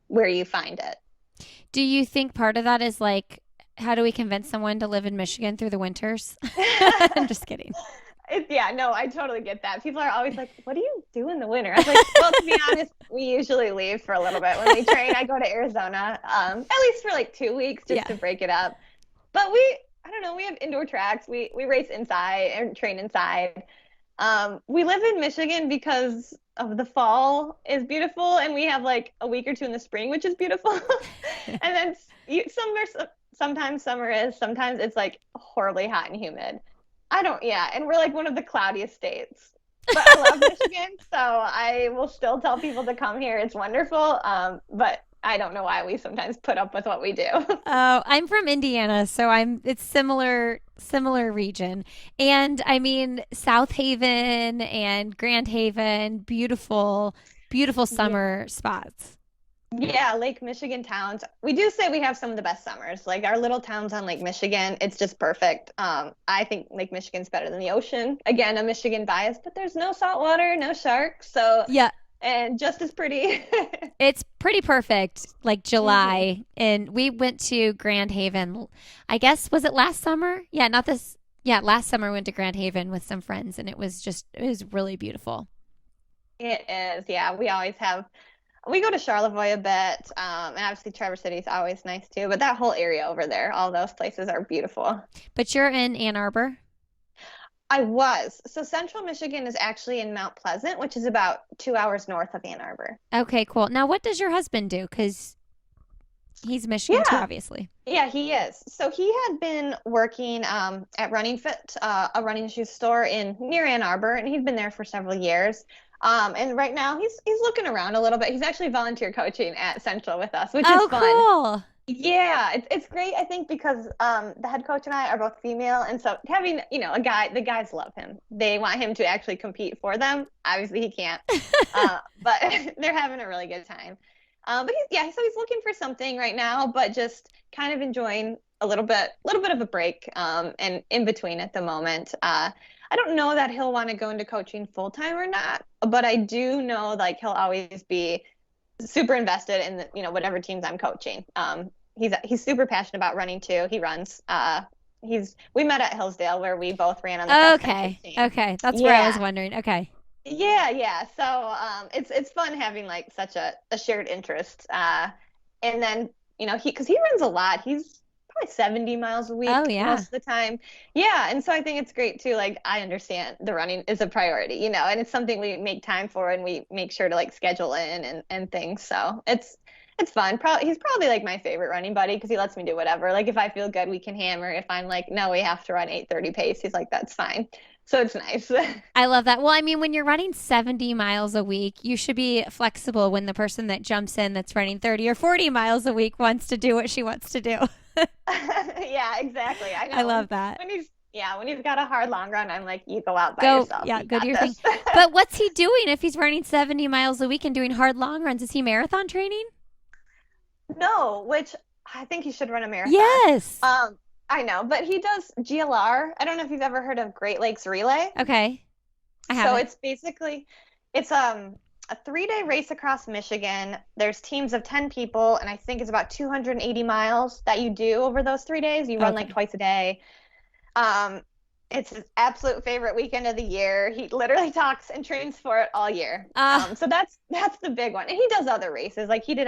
where you find it. Do you think part of that is like, how do we convince someone to live in Michigan through the winters? I'm just kidding. I totally get that. People are always like, what do you do in the winter? I was like, well, to be honest, we usually leave for a little bit. When we train, I go to Arizona, at least for like 2 weeks just to break it up. But I don't know, we have indoor tracks. We race inside and train inside. We live in Michigan because of the fall is beautiful, and we have like a week or 2 in the spring, which is beautiful. And then sometimes summer is, sometimes it's like horribly hot and humid. And we're like one of the cloudiest states. But I love Michigan, so I will still tell people to come here. It's wonderful. But I don't know why we sometimes put up with what we do. Oh, I'm from Indiana, so it's similar region. And I mean, South Haven and Grand Haven, beautiful summer spots. Yeah, Lake Michigan towns. We do say we have some of the best summers. Like our little towns on Lake Michigan, it's just perfect. I think Lake Michigan's better than the ocean. Again, a Michigan bias, but there's no salt water, no sharks. So yeah. And just as pretty. It's pretty perfect, like July. And we went to Grand Haven, I guess, was it last summer? Yeah, not this. Yeah, last summer we went to Grand Haven with some friends, and it was really beautiful. It is. Yeah, we go to Charlevoix a bit. And obviously Traverse City is always nice too. But that whole area over there, all those places are beautiful. But you're in Ann Arbor? I was. So Central Michigan is actually in Mount Pleasant, which is about 2 hours north of Ann Arbor. Okay, cool. Now, what does your husband do? Because he's Michigan too, obviously. Yeah, he is. So he had been working at Running Fit, a running shoe store near Ann Arbor, and he'd been there for several years. And right now he's looking around a little bit. He's actually volunteer coaching at Central with us, which is fun. Cool. Yeah, it's great, I think, because the head coach and I are both female, and so having, the guys love him. They want him to actually compete for them. Obviously, he can't, but they're having a really good time. But so he's looking for something right now, but just kind of enjoying a little bit of a break, and in between at the moment. I don't know that he'll want to go into coaching full time or not, but I do know like he'll always be super invested in whatever teams I'm coaching. He's super passionate about running too. He runs. We met at Hillsdale where we both ran on the cross country Okay. team. Okay. That's where I was Yeah. wondering. Okay. Yeah. So it's fun having like such a shared interest. And then because he runs a lot. He's probably 70 miles a Oh, week yeah. most of the time. Yeah, and so I think it's great too. Like I understand the running is a priority, and it's something we make time for and we make sure to like schedule in and things. So it's fun. Probably he's probably like my favorite running buddy because he lets me do whatever. Like if I feel good, we can hammer. If I'm like, no, we have to run 8:30 pace, he's like, that's fine. So it's nice. I love that. Well, I mean, when you're running 70 miles a week, you should be flexible when the person that jumps in that's running 30 or 40 miles a week wants to do what she wants to do. Yeah, exactly. I I know love that. when he's got a hard long run, I'm like, you go out by Go, yourself. yeah, You go do got your thing. this. But what's he doing if he's running 70 miles a week and doing hard long runs? Is he marathon training? No, which I think he should run a marathon. Yes. I know, but he does GLR. I don't know if you've ever heard of Great Lakes Relay. Okay. I So haven't. it's a 3-day race across Michigan. There's teams of 10 people, and I think it's about 280 miles that you do over those 3 days. You run like Okay. twice a day. Um, it's his absolute favorite weekend of the year. He literally talks and trains for it all year. Uh, So that's the big one. And he does other races. Like he'll do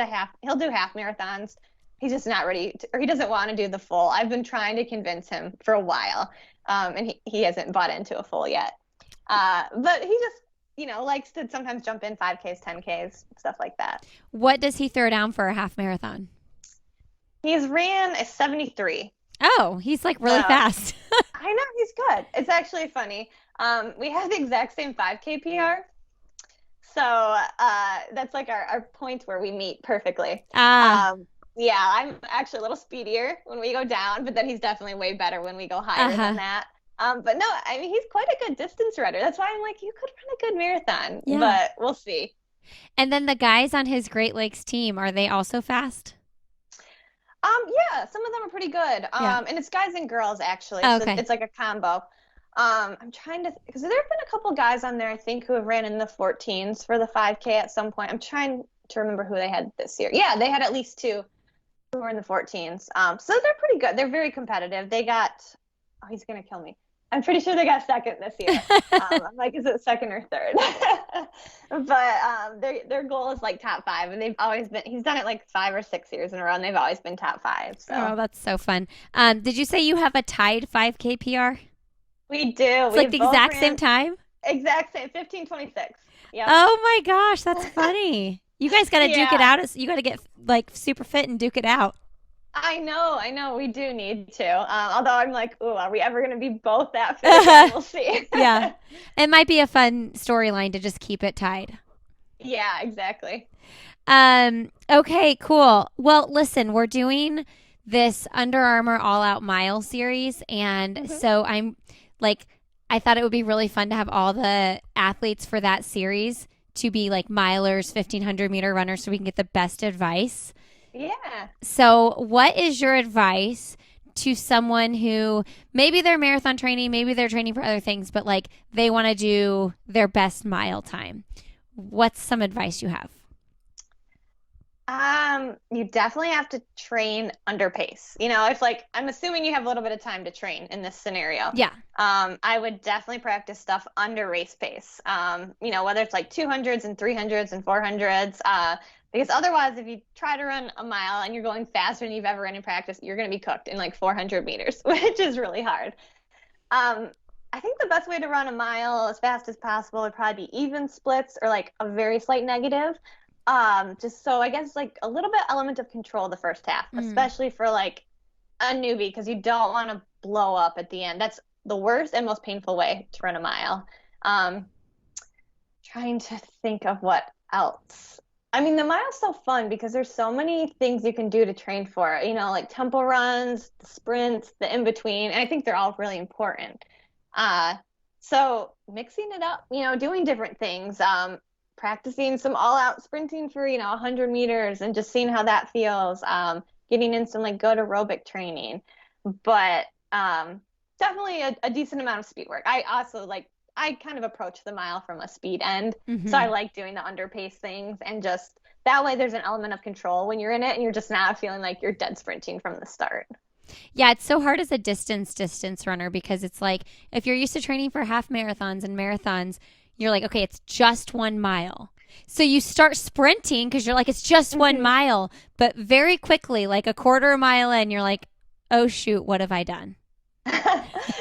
half marathons. He's just not ready to, or he doesn't want to do the full. I've been trying to convince him for a while. And he hasn't bought into a full yet. But he just, likes to sometimes jump in 5Ks, 10Ks, stuff like that. what does he throw down for a half marathon? He's ran a 73. Oh, he's like really So fast. I know he's good. It's actually funny. We have the exact same 5K PR. So that's like our point where we meet perfectly. Ah, Yeah, I'm actually a little speedier when we go down, but then he's definitely way better when we go higher than uh-huh. that. But no, I mean, he's quite a good distance runner. That's why I'm like, you could run a good marathon, Yeah. but we'll see. And then the guys on his Great Lakes team, are they also fast? Yeah, some of them are pretty good. Yeah. And it's guys and girls actually, Oh, so okay. it's like a combo. I'm trying to, because there have been a couple guys on there I think who have ran in the 14s for the 5K at some point. I'm trying to remember who they had this year. Yeah, they had at least two who were in the 14s. So they're pretty good. They're very competitive. They got, oh, he's gonna kill me. I'm pretty sure they got second this year. I'm like, is it second or third? But their goal is like top five, and they've always been. He's done it like 5 or 6 years in a row, and they've always been top five. So Oh, that's so fun. Did you say you have a tied 5K PR? we do. It's We like the both exact same ran time? exact same 15:26. Yep. Oh my gosh, that's funny. You guys got to duke it Yeah. out. You got to get like super fit and duke it out. I know. We do need to. Although I'm like, ooh, are we ever going to be both that fit again? We'll see. Yeah. It might be a fun storyline to just keep it tied. Yeah, exactly. Okay, cool. Well, listen, we're doing this Under Armour All Out Mile series. And Hmm. so like, I thought it would be really fun to have all the athletes for that series to be like milers, 1500-meter runners, so we can get the best advice. Yeah. So, what is your advice to someone who maybe they're marathon training, maybe they're training for other things, but like they want to do their best mile time? What's some advice you have? You definitely have to train under pace. If like I'm assuming you have a little bit of time to train in this scenario. Yeah. I would definitely practice stuff under race pace. Whether it's like 200s and 300s and 400s. Because otherwise, if you try to run a mile and you're going faster than you've ever run in practice, you're going to be cooked in like 400 meters, which is really hard. Um, I think the best way to run a mile as fast as possible would probably be even splits or like a very slight negative. Just so I guess like a little bit element of control the first half, Mm. especially for like a newbie, because you don't want to blow up at the end. That's the worst and most painful way to run a mile. Um, Trying to think of what else. I mean, the mile's so fun because there's so many things you can do to train for it, like tempo runs, the sprints, the in between, and I think they're all really important. Uh, so mixing it up, doing different things. practicing some all-out sprinting for, 100 meters and just seeing how that feels. Getting in some like good aerobic training, but definitely a decent amount of speed work. I also I kind of approach the mile from a speed end, so I Hmm. like doing the underpace things and just that way there's an element of control when you're in it and you're just not feeling like you're dead sprinting from the start. Yeah, it's so hard as a distance runner because it's like if you're used to training for half marathons and marathons, you're like, okay, it's just 1 mile. So you start sprinting because you're like, it's just one Hmm. mile. But very quickly, like a quarter mile in, you're like, oh, shoot, what have I done?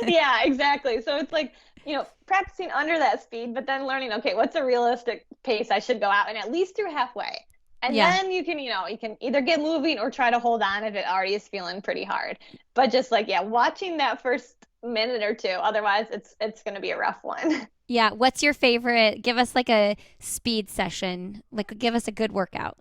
Yeah, exactly. So it's like, practicing under that speed, but then learning, okay, what's a realistic pace I should go out and at least through halfway. And Yeah. then you can either get moving or try to hold on if it already is feeling pretty hard. But just like, yeah, watching that first minute or two, otherwise it's going to be a rough one. Yeah. What's your favorite? Give us like a speed session. Like, give us a good workout.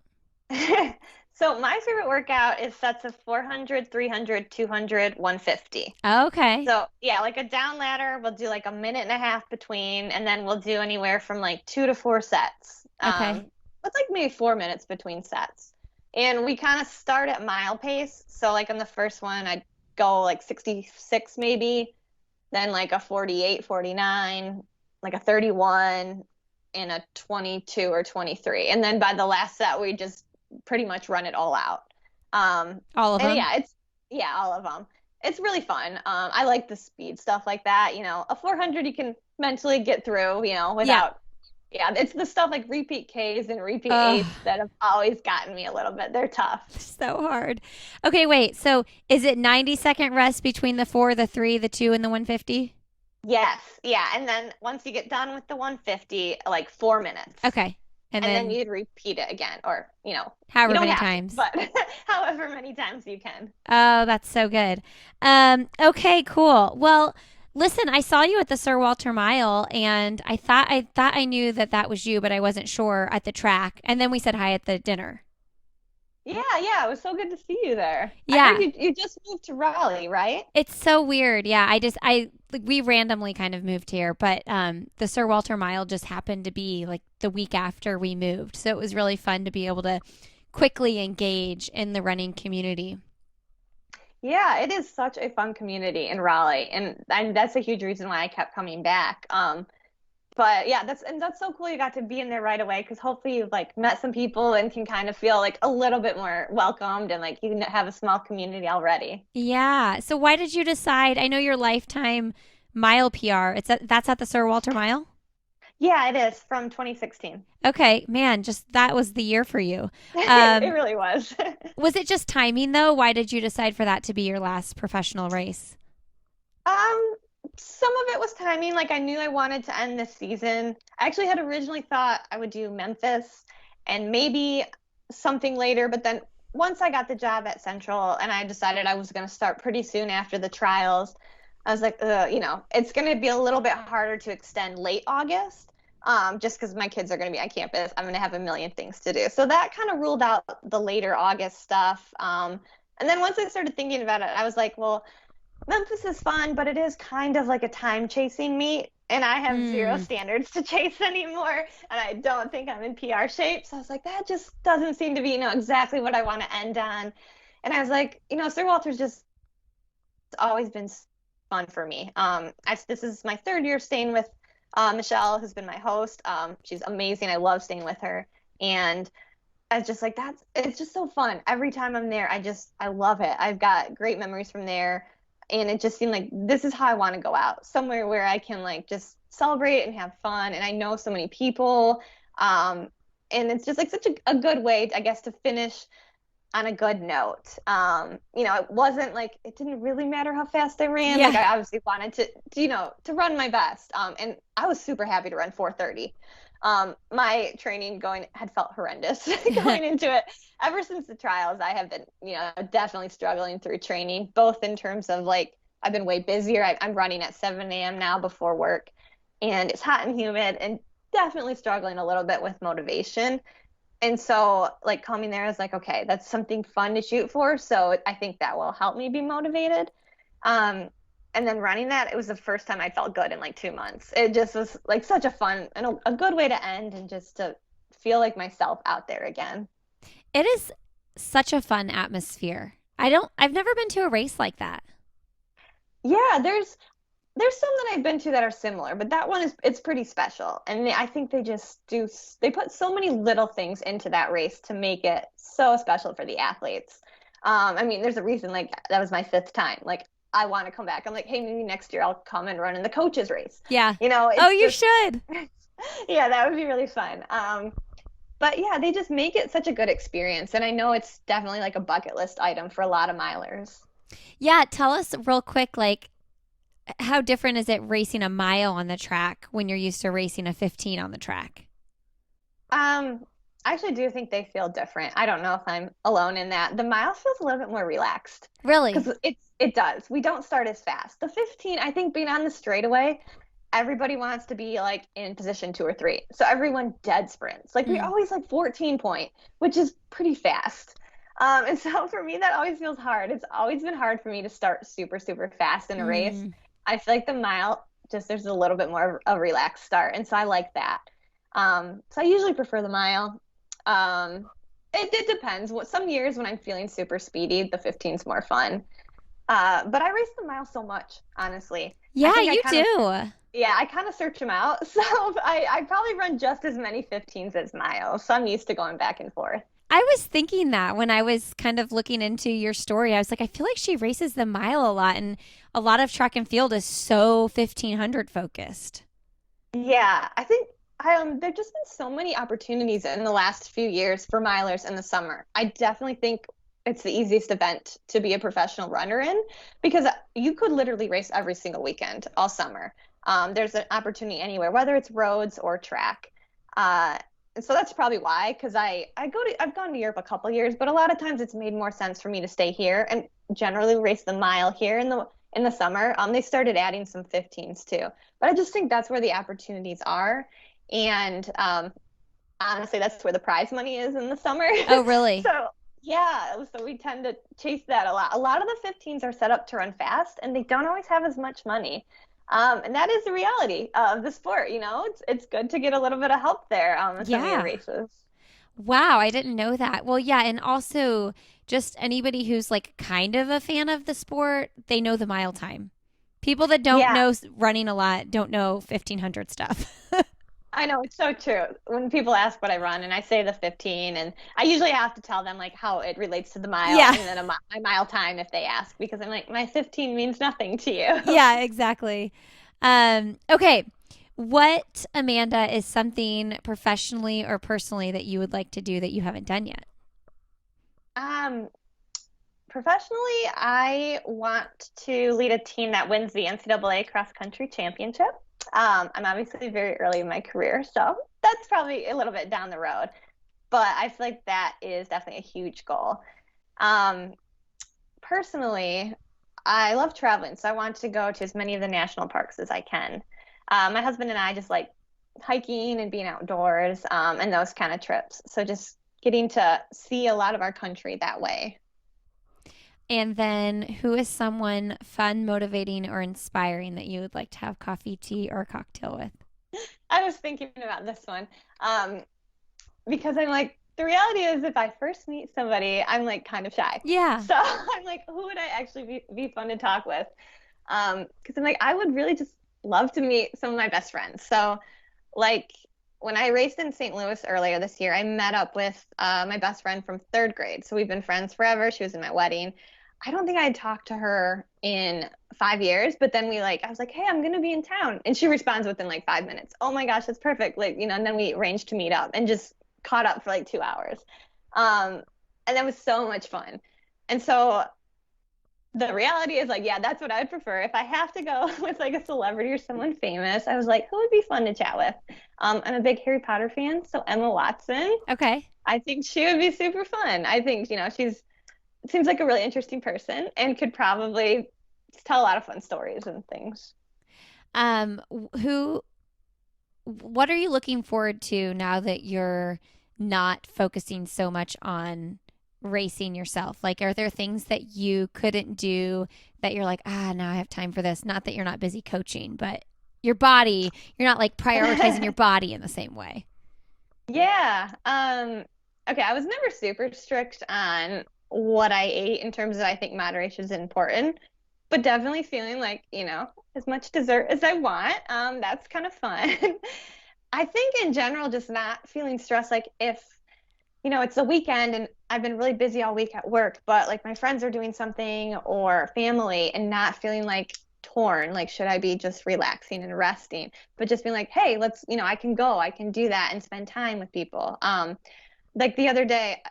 So my favorite workout is sets of 400, 300, 200, 150. Okay. So yeah, like a down ladder, we'll do like a minute and a half between, and then we'll do anywhere from like 2 to 4 sets. Okay. With like maybe 4 minutes between sets. And we kind of start at mile pace. So like on the first one, I'd go like 66 maybe, then like a 48, 49, like a 31, and a 22 or 23. And then by the last set, we just pretty much run it all out. All of And them. yeah, yeah, all of them. It's really fun. I like the speed stuff like that. A 400 you can mentally get through, Yeah. without, yeah, it's the stuff like repeat Ks and repeat Oh, eights that have always gotten me a little bit. They're tough. so hard. Okay, wait. So is it 90-second rest between the four, the three, the two, and the 150? Yes, yeah. And then once you get done with the 150, like 4 minutes. Okay. And And then then you'd repeat it again, or, you however don't many have to, times. but however many times you can. Oh, that's so good. Okay, cool. Well, listen, I saw you at the Sir Walter Mile and I thought I knew that that was you, but I wasn't sure at the track. And then we said hi at the dinner. Yeah, yeah, it was so good to see you there. I heard Yeah. you just moved to Raleigh, right? It's so weird. Yeah, I like we randomly kind of moved here, but the Sir Walter Mile just happened to be like the week after we moved. So it was really fun to be able to quickly engage in the running community. Yeah, it is such a fun community in Raleigh, and that's a huge reason why I kept coming back. But yeah, that's so cool you got to be in there right away because hopefully you've like met some people and can kind of feel like a little bit more welcomed and like you can have a small community already. Yeah. So why did you decide? I know your lifetime mile PR. That's at the Sir Walter Mile. Yeah, it is from 2016. Okay, man, just that was the year for you. It Um, really was. was it just timing though? Why did you decide for that to be your last professional race? Um, some of it was timing. Like I knew I wanted to end this season. I actually had originally thought I would do Memphis and maybe something later, but then once I got the job at Central and I decided I was going to start pretty soon after the trials, I was like, it's going to be a little bit harder to extend late August. Just because my kids are going to be on campus, I'm going to have a million things to do. So that kind of ruled out the later August stuff. And then once I started thinking about it, I was like, well, Memphis is fun, but it is kind of like a time chasing meet. And I have zero Mm, standards to chase anymore. And I don't think I'm in PR shape. So I was like, that just doesn't seem to be, exactly what I want to end on. And I was like, Sir Walter's just always been fun for me. This is my third year staying with Michelle, who's been my host. She's amazing. I love staying with her. And I was just like, it's just so fun. Every time I'm there, I love it. I've got great memories from there. And it just seemed like this is how I want to go out, somewhere where I can like just celebrate and have fun. And I know so many people. Um, and it's just like such a good way, I guess, to finish on a good note. It wasn't like it didn't really matter how fast I ran. Like yeah. I obviously wanted to run my best. And I was super happy to run 4:30. My training going had felt horrendous going into it. Ever since the trials, I have been, definitely struggling through training, both in terms of like I've been way busier. I'm running at 7 a.m. now before work, and it's hot and humid, and definitely struggling a little bit with motivation. And so, like, coming there is like, okay, that's something fun to shoot for. So I think that will help me be motivated. Um, and then running that, it was the first time I felt good in like 2 months. It just was like such a fun and a good way to end and just to feel like myself out there again. It is such a fun atmosphere. I've never been to a race like that. Yeah, there's some that I've been to that are similar, but that one it's pretty special. And I think they put so many little things into that race to make it so special for the athletes. I mean, there's a reason like that was my fifth time. Like I want to come back. I'm like, hey, maybe next year I'll come and run in the coaches race. Yeah. Oh, It's you just should. yeah, that would be really fun. But yeah, they just make it such a good experience, and I know it's definitely like a bucket list item for a lot of milers. Yeah, tell us real quick, like, how different is it racing a mile on the track when you're used to racing a 15 on the track? I actually do think they feel different. I don't know if I'm alone in that. The mile feels a little bit more relaxed Really? because it does. We don't start as fast. The 15, I think being on the straightaway, everybody wants to be like in position 2 or 3. So everyone dead sprints. Like we Mm. always like 14 point, which is pretty fast. And so for me, that always feels hard. It's always been hard for me to start super, super fast in a race. Mm. I feel like the mile just there's a little bit more of a relaxed start, and so I like that. So I usually prefer the mile. It depends. What some years when I'm feeling super speedy, the 15's more fun. But I race the mile so much, honestly. I Yeah, think you do. yeah, I kind of search them out. So I probably run just as many 15s as miles. So I'm used to going back and forth. I was thinking that when I was kind of looking into your story. I was like, I feel like she races the mile a lot, and a lot of track and field is so 1500 focused. Yeah, I think there've just been so many opportunities in the last few years for milers in the summer. I definitely think it's the easiest event to be a professional runner in because you could literally race every single weekend all summer. There's an opportunity anywhere, whether it's roads or track. And so that's probably why, because I've gone to Europe a couple years, but a lot of times it's made more sense for me to stay here and generally race the mile here in the summer. They started adding some 15s too, but I just think that's where the opportunities are, and honestly, that's where the prize money is in the summer. Oh, really? So yeah, so we tend to chase that a lot. A lot of the 15s are set up to run fast, and they don't always have as much money. And that is the reality of the sport. It's good to get a little bit of help there in some of your Yeah. races. Wow, I didn't know that. Well, yeah, and also just anybody who's like kind of a fan of the sport, they know the mile time. People that don't Yeah, know running a lot don't know 1500 stuff. I know it's so true. When people ask what I run, and I say the 15, and I usually have to tell them like how it relates to the mile, Yeah. and then my mile time if they ask, because I'm like my 15 means nothing to you. Yeah, exactly. Okay. What, Amanda, is something professionally or personally that you would like to do that you haven't done yet? Um, Professionally, I want to lead a team that wins the NCAA cross country championship. I'm obviously very early in my career, so that's probably a little bit down the road, but I feel like that is definitely a huge goal. Um, Personally, I love traveling, so I want to go to as many of the national parks as I can. My husband and I just like hiking and being outdoors, and those kind of trips. So just getting to see a lot of our country that way. And then who is someone fun, motivating, or inspiring that you would like to have coffee, tea, or cocktail with? I was thinking about this one, um, because I'm like, the reality is if I first meet somebody, I'm like kind of shy. Yeah. So I'm like, who would I actually be fun to talk with? Because I'm like, I would really just love to meet some of my best friends. So like when I raced in St. Louis earlier this year, I met up with my best friend from third grade. So we've been friends forever. She was in my wedding. I don't think I had talked to her in 5 years, but then I was like, hey, I'm going to be in town. And she responds within like 5 minutes. Oh my gosh, that's perfect. And then we arranged to meet up and just caught up for like 2 hours. Um, and that was so much fun. And so the reality is like, yeah, that's what I would prefer. If I have to go with like a celebrity or someone famous, I was like, who would be fun to chat with? I'm a big Harry Potter fan, so Emma Watson. Okay. I think she would be super fun. I think, she's seems like a really interesting person and could probably tell a lot of fun stories and things. Um, who, what are you looking forward to now that you're not focusing so much on racing yourself? Like, are there things that you couldn't do that you're like, now I have time for this? Not that you're not busy coaching, but your body, you're not like prioritizing your body in the same way. Yeah. Okay, I was never super strict on what I ate in terms of I think moderation is important, but definitely feeling like, as much dessert as I want. That's kind of fun. I think in general, just not feeling stressed, like if, it's the weekend and I've been really busy all week at work, but like my friends are doing something or family and not feeling like torn, like should I be just relaxing and resting, but just being like, hey, let's, I can go, I can do that and spend time with people. Like the other day,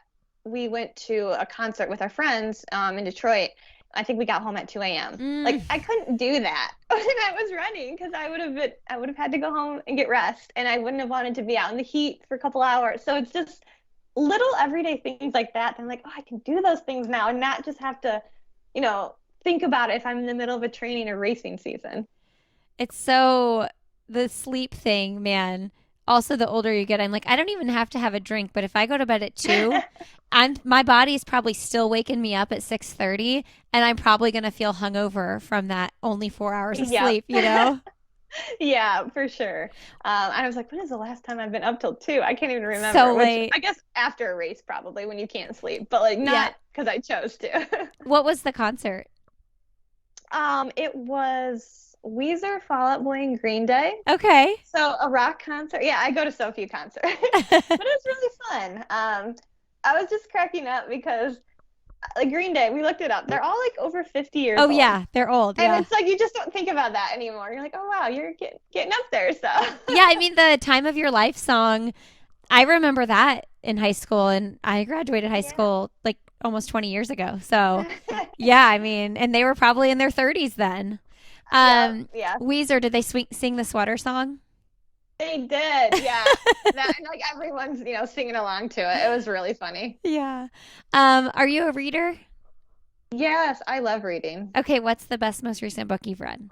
we went to a concert with our friends in Detroit. I think we got home at 2 a.m. Mm, Like I couldn't do that when I was running because I would have had to go home and get rest, and I wouldn't have wanted to be out in the heat for a couple hours. So it's just little everyday things like that. I'm like, oh, I can do those things now and not just have to, you know, think about it if I'm in the middle of a training or racing season. it's so the sleep thing, man. Also, the older you get, I'm like, I don't even have to have a drink, but if I go to bed at 2, my body's probably still waking me up at 6:30, and I'm probably gonna feel hungover from that only 4 hours of Yep. sleep, you know? Yeah, for sure. I was like, when is the last time I've been up till 2? I can't even So remember, which late. I guess after a race probably when you can't sleep, but like Yeah. not because I chose to. What was the concert? It was Weezer, Fall Out Boy, and Green Day. Okay. So a rock concert. Yeah, I go to so few concerts, but it was really fun. I was just cracking up because like Green Day, we looked it up. They're all like over 50 years Oh old. yeah, they're old. And Yeah. it's like you just don't think about that anymore. You're like, oh wow, you're getting up there. So Yeah, I mean the Time of Your Life song, I remember that in high school and I graduated high yeah. school like almost 20 years ago. So, yeah, I mean, and they were probably in their 30s then. Yep, yeah. Weezer, did they sing the sweater song? They did. Yeah. That and like everyone's, singing along to it. It was really funny. Yeah. Are you a reader? Yes, I love reading. Okay, what's the best most recent book you've read?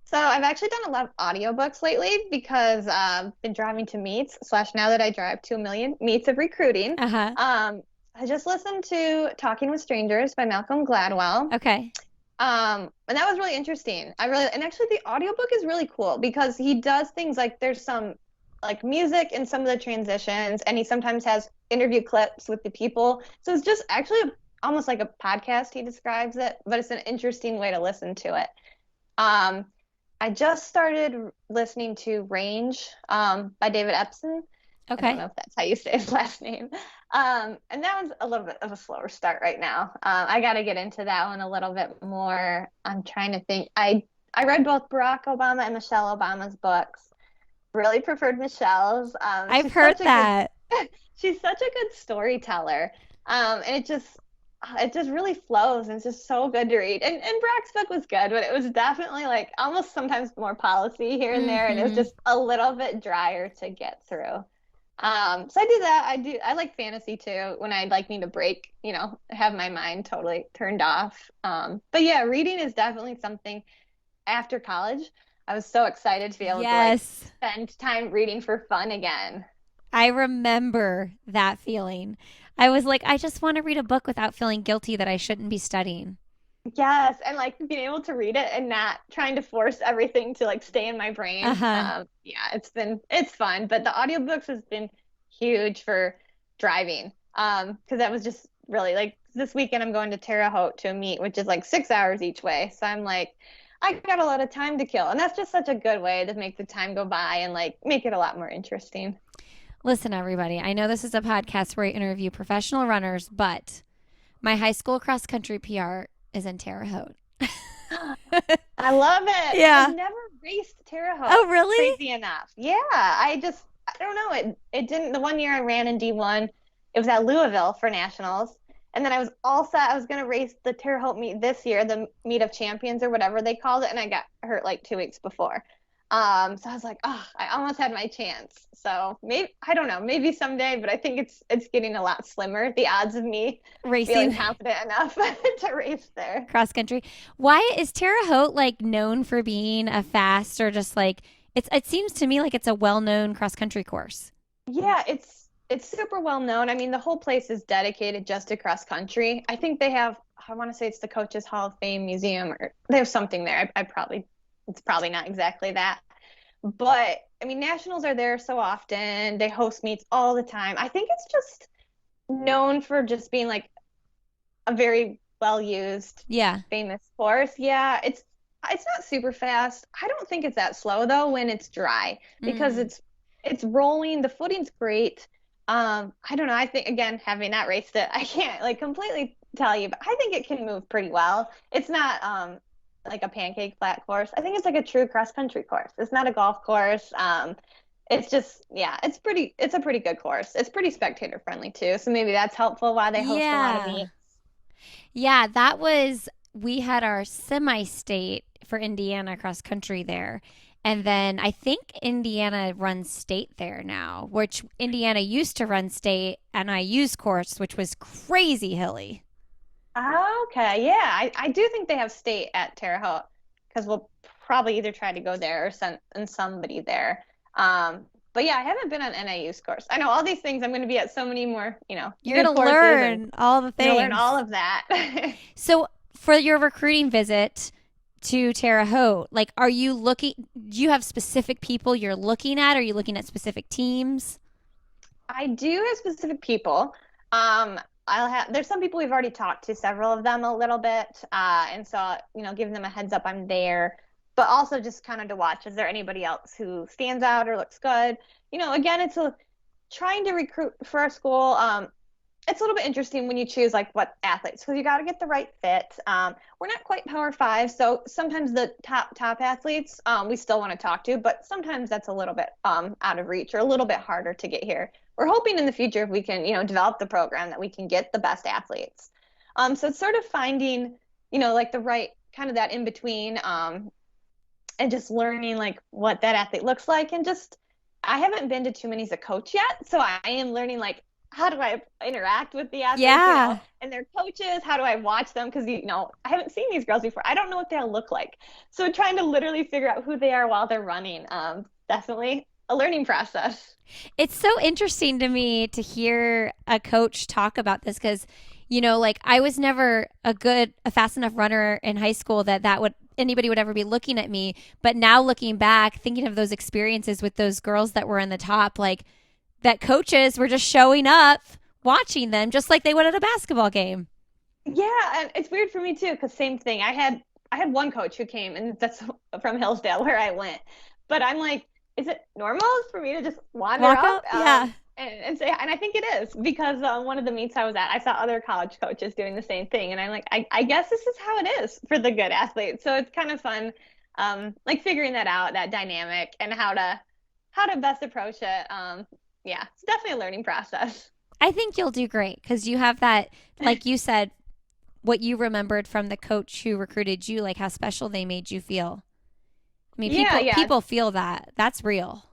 So I've actually done a lot of audiobooks lately because I've been driving to meets, slash now that I drive to a million meets of recruiting. Uh-huh. I just listened to Talking with Strangers by Malcolm Gladwell. Okay. And that was really interesting. And actually the audiobook is really cool because he does things like there's some like music in some of the transitions and he sometimes has interview clips with the people. So it's just actually almost like a podcast he describes it, but it's an interesting way to listen to it. Um, I just started listening to Range by David Epson. I don't Okay. know if that's how you say his last name. And that one's a little bit of a slower start right now. I got to get into that one a little bit more. I'm trying to think. I read both Barack Obama and Michelle Obama's books. Really preferred Michelle's. I've heard that. She's such a good storyteller. And it just really flows and it's just so good to read. And Brock's book was good, but it was definitely like almost sometimes more policy here and there, and it was Mhm. just a little bit drier to get through. So I do that. I like fantasy too when I like need a break, have my mind totally turned off. But yeah, reading is definitely something after college. I was so excited to be able to like Yes. spend time reading for fun again. I remember that feeling. I was like, I just want to read a book without feeling guilty that I shouldn't be studying. Yes, and like being able to read it and not trying to force everything to like stay in my brain. Uh-huh. Yeah, it's fun, but the audiobooks has been huge for driving. Because that was just really like this weekend I'm going to Terre Haute to a meet, which is like 6 hours each way. So I'm like, I got a lot of time to kill, and that's just such a good way to make the time go by and like make it a lot more interesting. Listen, everybody, I know this is a podcast where I interview professional runners, but my high school cross country PR is in Terre Haute. I love it. I've Yeah. never raced Terre Oh, Haute, really? crazy enough. Yeah, I don't know. It didn't, the one year I ran in D1, it was at Louisville for nationals. And then I was all set. I was going to race the Terre Haute meet this year, the meet of champions or whatever they called it. And I got hurt like 2 weeks before. So I was like, oh, I almost had my chance. So maybe, I don't know, maybe someday, but I think it's getting a lot slimmer. The odds of me feeling Racing confident enough to race there. cross country. Why is Terre Haute like known for being a fast or just like it seems to me like it's a well-known cross country course. Yeah, it's super well known. I mean, the whole place is dedicated just to cross country. I think they have, I want to say it's the Coaches Hall of Fame Museum, or they have something there. I probably, it's probably not exactly that. But I mean, nationals are there so often. They host meets all the time. I think it's just known for just being like a very well used, Yeah. famous course. Yeah, it's not super fast. I don't think it's that slow though when it's dry because Mm. it's rolling. The footing's great. I don't know. I think again, having not raced it, I can't like completely tell you, but I think it can move pretty well. It's not like a pancake flat course. I think it's like a true cross country course. It's not a golf course. It's just yeah, it's a pretty good course. It's pretty spectator friendly too. So maybe that's helpful why they host a lot of Yeah. meets. Yeah, that was, we had our semi state for Indiana cross country there. And then I think Indiana runs state there now, which Indiana used to run state and I used course, which was crazy hilly. Okay, yeah, I do think they have state at Terre Haute because we'll probably either try to go there or send somebody there. But yeah, I haven't been on NIU's course. I know all these things. I'm going to be at so many more, You're new going to courses, and learn all the I'm going to learn things. all of that. So, for your recruiting visit to Terre Haute, like, are you looking, do you have specific people you're looking at? Are you looking at specific teams? I do have specific people. There's some people we've already talked to, several of them a little bit. And so, giving them a heads up I'm there, but also just kind of to watch, is there anybody else who stands out or looks good? Again, trying to recruit for our school. It's a little bit interesting when you choose like what athletes, because you got to get the right fit. We're not quite Power Five, so sometimes the top athletes we still want to talk to, but sometimes that's a little bit out of reach or a little bit harder to get here. We're hoping in the future if we can, develop the program that we can get the best athletes. So it's sort of finding, like the right kind of that in between, and just learning like what that athlete looks like, and just I haven't been to too many as a coach yet, so I am learning like how do I interact with the athletes, Yeah. and their coaches? How do I watch them? Because, I haven't seen these girls before. I don't know what they'll look like. So trying to literally figure out who they are while they're running, definitely a learning process. It's so interesting to me to hear a coach talk about this because, like I was never a fast enough runner in high school that would anybody would ever be looking at me. But now looking back, thinking of those experiences with those girls that were in the top, like that coaches were just showing up, watching them just like they would at a basketball game. Yeah, and it's weird for me too, because same thing. I had one coach who came, and that's from Hillsdale where I went. But I'm like, is it normal for me to just wander Walk up up? Yeah. and say? And I think it is because one of the meets I was at, I saw other college coaches doing the same thing, and I'm like, I guess this is how it is for the good athletes. So it's kind of fun, like figuring that out, that dynamic, and how to best approach it. Yeah, it's definitely a learning process. I think you'll do great because you have that, like you said, what you remembered from the coach who recruited you, like how special they made you feel. I mean, Yeah, yeah. people feel that. That's real.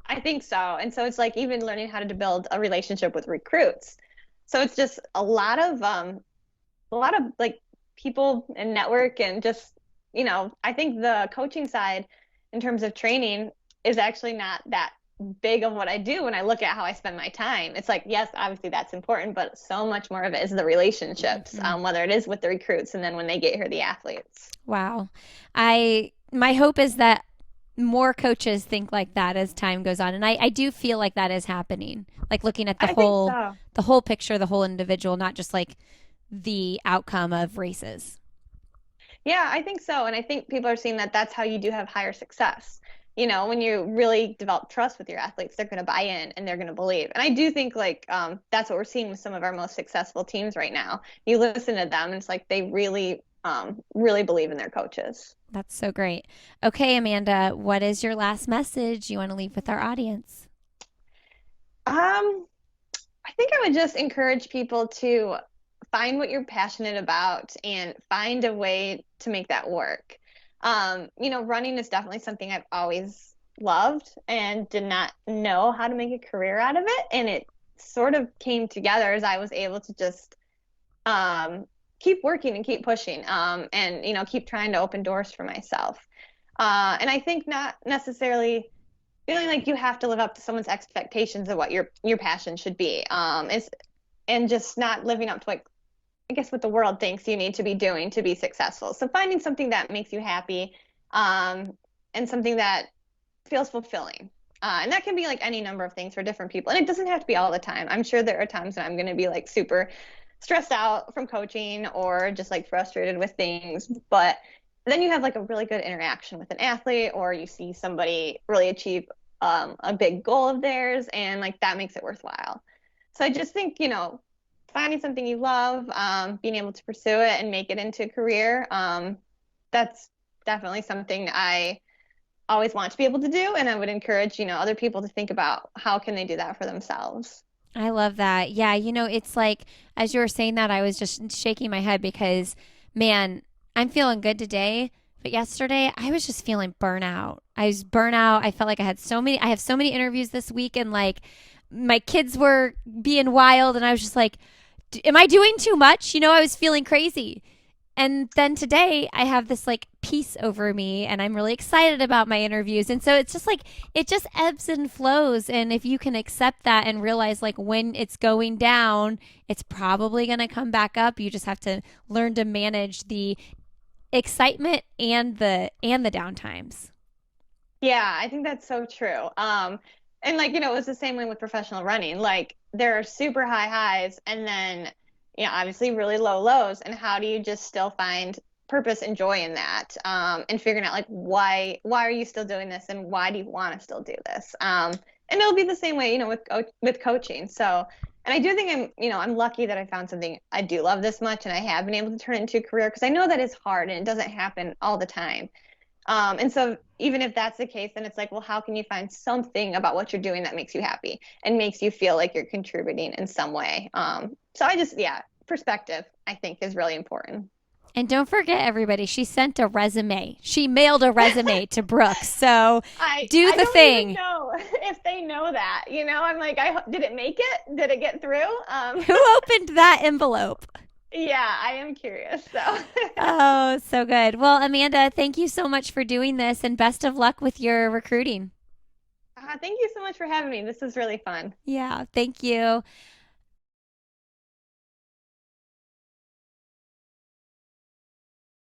I think so. And so it's like even learning how to build a relationship with recruits. So it's just a lot of like people and network, and just, I think the coaching side in terms of training is actually not that big of what I do when I look at how I spend my time. It's like, yes, obviously that's important, but so much more of it is the relationships, Hmm. whether it is with the recruits and then when they get here, the athletes. Wow. My hope is that more coaches think like that as time goes on. And I do feel like that is happening. Like looking at I think so. the whole picture, the whole individual, not just like the outcome of races. Yeah, I think so. And I think people are seeing that that's how you do have higher success. When you really develop trust with your athletes, they're going to buy in and they're going to believe. And I do think like that's what we're seeing with some of our most successful teams right now. You listen to them, and it's like they really believe in their coaches. That's so great. Okay, Amanda, what is your last message you want to leave with our audience? Um, I think I would just encourage people to find what you're passionate about and find a way to make that work. Running is definitely something I've always loved and did not know how to make a career out of it. And it sort of came together as I was able to just um, keep working and keep pushing, and, keep trying to open doors for myself. And I think not necessarily feeling like you have to live up to someone's expectations of what your passion should be. Is and just not living up to like I guess what the world thinks you need to be doing to be successful. So finding something that makes you happy, and something that feels fulfilling. And that can be like any number of things for different people. And it doesn't have to be all the time. I'm sure there are times when I'm going to be like super stressed out from coaching or just like frustrated with things. But then you have like a really good interaction with an athlete, or you see somebody really achieve a big goal of theirs, and like that makes it worthwhile. So I just think, finding something you love, being able to pursue it and make it into a career, that's definitely something I always want to be able to do. And I would encourage, other people to think about how can they do that for themselves. I love that. Yeah, it's like as you were saying that, I was just shaking my head because, man, I'm feeling good today, but yesterday I was just feeling burnout. I was burnout. I felt like I have so many interviews this week, and like my kids were being wild, and I was just like, am I doing too much? I was feeling crazy. And then today I have this like peace over me, and I'm really excited about my interviews. And so it's just like it just ebbs and flows, and if you can accept that and realize like when it's going down, it's probably going to come back up. You just have to learn to manage the excitement and the down times. Yeah, I think that's so true. And like, it was the same way with professional running. Like there are super high highs and then, obviously really low lows. And how do you just still find purpose and joy in that? And figuring out like why are you still doing this and why do you want to still do this? And it'll be the same way, with coaching. So, and I do think I'm lucky that I found something I do love this much and I have been able to turn it into a career, because I know that is hard and it doesn't happen all the time. And so even if that's the case, then it's like, well, how can you find something about what you're doing that makes you happy and makes you feel like you're contributing in some way? So yeah, perspective, I think, is really important. And don't forget, everybody, she sent a resume. She mailed a resume to Brooks. So do I the don't even thing. know if they know that. I'm like, did it make it? Did it get through? Who opened that envelope? Yeah, I am curious. So Oh, so good. Well, Amanda, thank you so much for doing this, and best of luck with your recruiting. thank you so much for having me. This was really fun. Yeah, thank you.